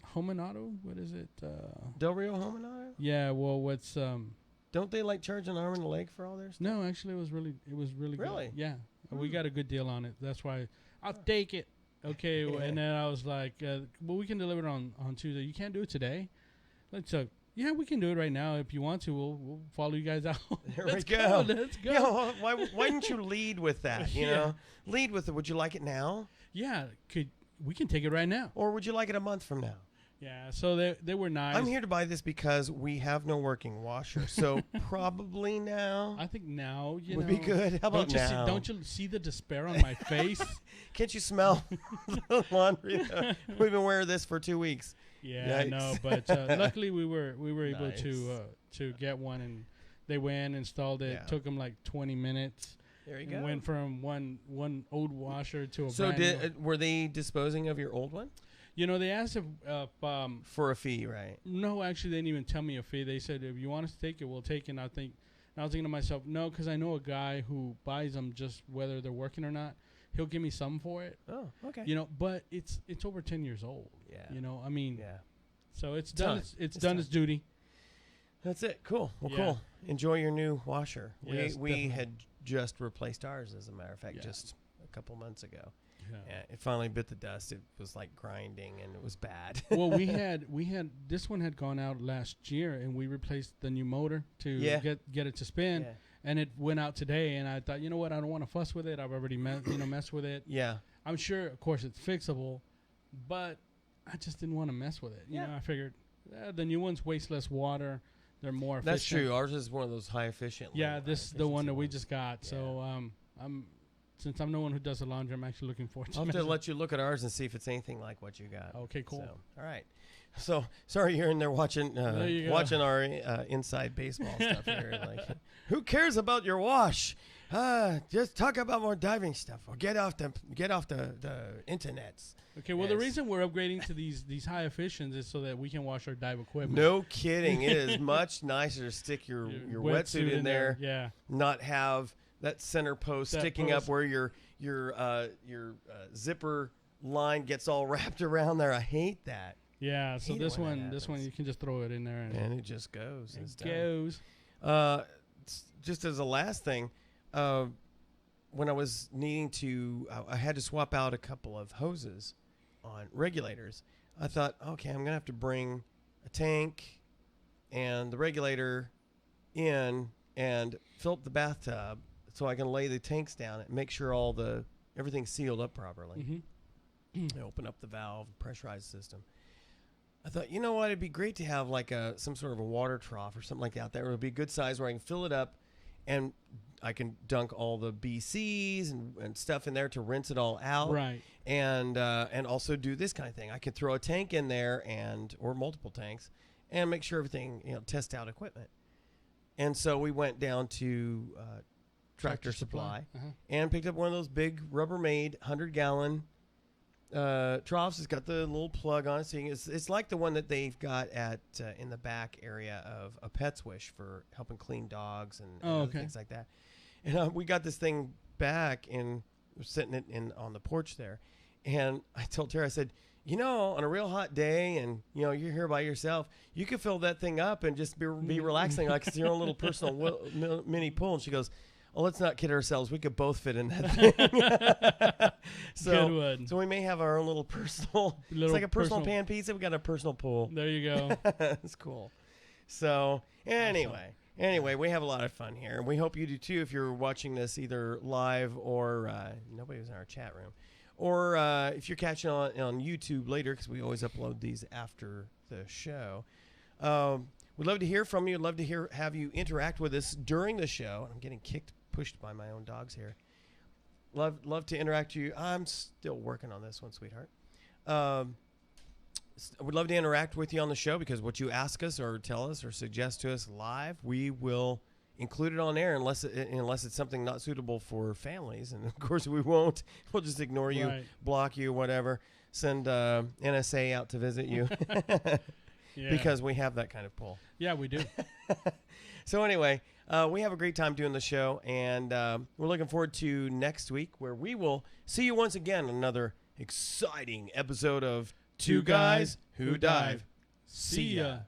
Home and Auto. What is it? Del Rio Home and Auto? Yeah. Well, what's Don't they like charge an arm and a leg for all their stuff? No, actually, it was really Really? good. Yeah. We got a good deal on it. That's why I'll take it. Okay. And then I was like, well, we can deliver it on Tuesday. You can't do it today. Yeah, we can do it right now. If you want to, we'll follow you guys out. There we go. Let's go. Yeah, why didn't you lead with that? You know, lead with it. Would you like it now? Yeah, we can take it right now. Or would you like it a month from now? Yeah, so they were nice. I'm here to buy this because we have no working washer. So probably now. I think now would be good. How about now? Don't you see the despair on my face? Can't you smell the laundry? We've been wearing this for 2 weeks. Yeah, I know, but luckily we were able to get one, and they went, installed it. Yeah. Took them like 20 minutes. There you go. Went from one old washer to a so brand new. were they disposing of your old one? You know, they asked if for a fee, right? No, actually, they didn't even tell me a fee. They said if you want us to take it, we'll take it. And I was thinking to myself, no, because I know a guy who buys them just whether they're working or not. He'll give me some for it. Oh, okay. You know, but it's over 10 years old. Yeah. You know, I mean. Yeah. So it's done. It's done its duty. That's it. Cool. Well, cool. Enjoy your new washer. Yes, we had just replaced ours, as a matter of fact, just a couple months ago. Yeah, it finally bit the dust. It was like grinding, and it was bad. Well, we had this one had gone out last year, and we replaced the new motor to get it to spin, and it went out today. And I thought, you know what, I don't want to fuss with it. I've already messed with it. Yeah, I'm sure, of course, it's fixable, but I just didn't want to mess with it. You know, I figured the new ones waste less water. They're more efficient. That's true. Ours is one of those high efficient. Yeah, the one that we just got. Yeah. So since I'm no one who does the laundry, I'm actually looking forward to it. I'll have to let you look at ours and see if it's anything like what you got. Okay, cool. So, all right. So, sorry you're in there watching our inside baseball stuff here. Like, who cares about your wash? Just talk about more diving stuff or get off the internets. Okay, well, the reason we're upgrading to these high efficients is so that we can wash our dive equipment. No kidding. It is much nicer to stick your wetsuit in there. Yeah. Not have that center post sticking up where your zipper line gets all wrapped around there. I hate that. Yeah. So this one you can just throw it in there and it just goes. It goes. Just as a last thing, when I was needing to, I had to swap out a couple of hoses on regulators. I thought, okay, I'm gonna have to bring a tank and the regulator in and fill up the bathtub so I can lay the tanks down and make sure everything's sealed up properly. Mm-hmm. Open up the valve, pressurized system. I thought, you know what, it'd be great to have like some sort of a water trough or something like that. That would be a good size where I can fill it up and I can dunk all the BCs and stuff in there to rinse it all out. Right. And also do this kind of thing. I could throw a tank in there or multiple tanks and make sure everything, test out equipment. And so we went down to Tractor Supply and picked up one of those big Rubbermaid 100-gallon troughs. It's got the little plug on it. So it's like the one that they've got at in the back area of a Pet's Wish for helping clean dogs and things like that. And we got this thing back and we're sitting it on the porch there. And I told Tara, I said, on a real hot day and, you're here by yourself, you could fill that thing up and just be relaxing like it's your own little personal mini pool. And she goes, Well, let's not kid ourselves. We could both fit in that thing. Good one. So we may have our own little personal. It's like a personal pan pizza. We got a personal pool. There you go. That's cool. So anyway, we have a lot of fun here, and we hope you do too. If you're watching this either live or nobody was in our chat room, or if you're catching on YouTube later, because we always upload these after the show. We'd love to hear from you. We'd love to have you interact with us during the show. I'm getting pushed by my own dogs here. Love to interact with you. I'm still working on this one, sweetheart. We'd love to interact with you on the show, because what you ask us or tell us or suggest to us live, we will include it on air unless it's something not suitable for families. And of course we won't. We'll just ignore you, block you, whatever. Send NSA out to visit you. Yeah. Because we have that kind of pull. Yeah, we do. So anyway, we have a great time doing the show, and we're looking forward to next week, where we will see you once again on another exciting episode of Two Guys Who Dive. See ya.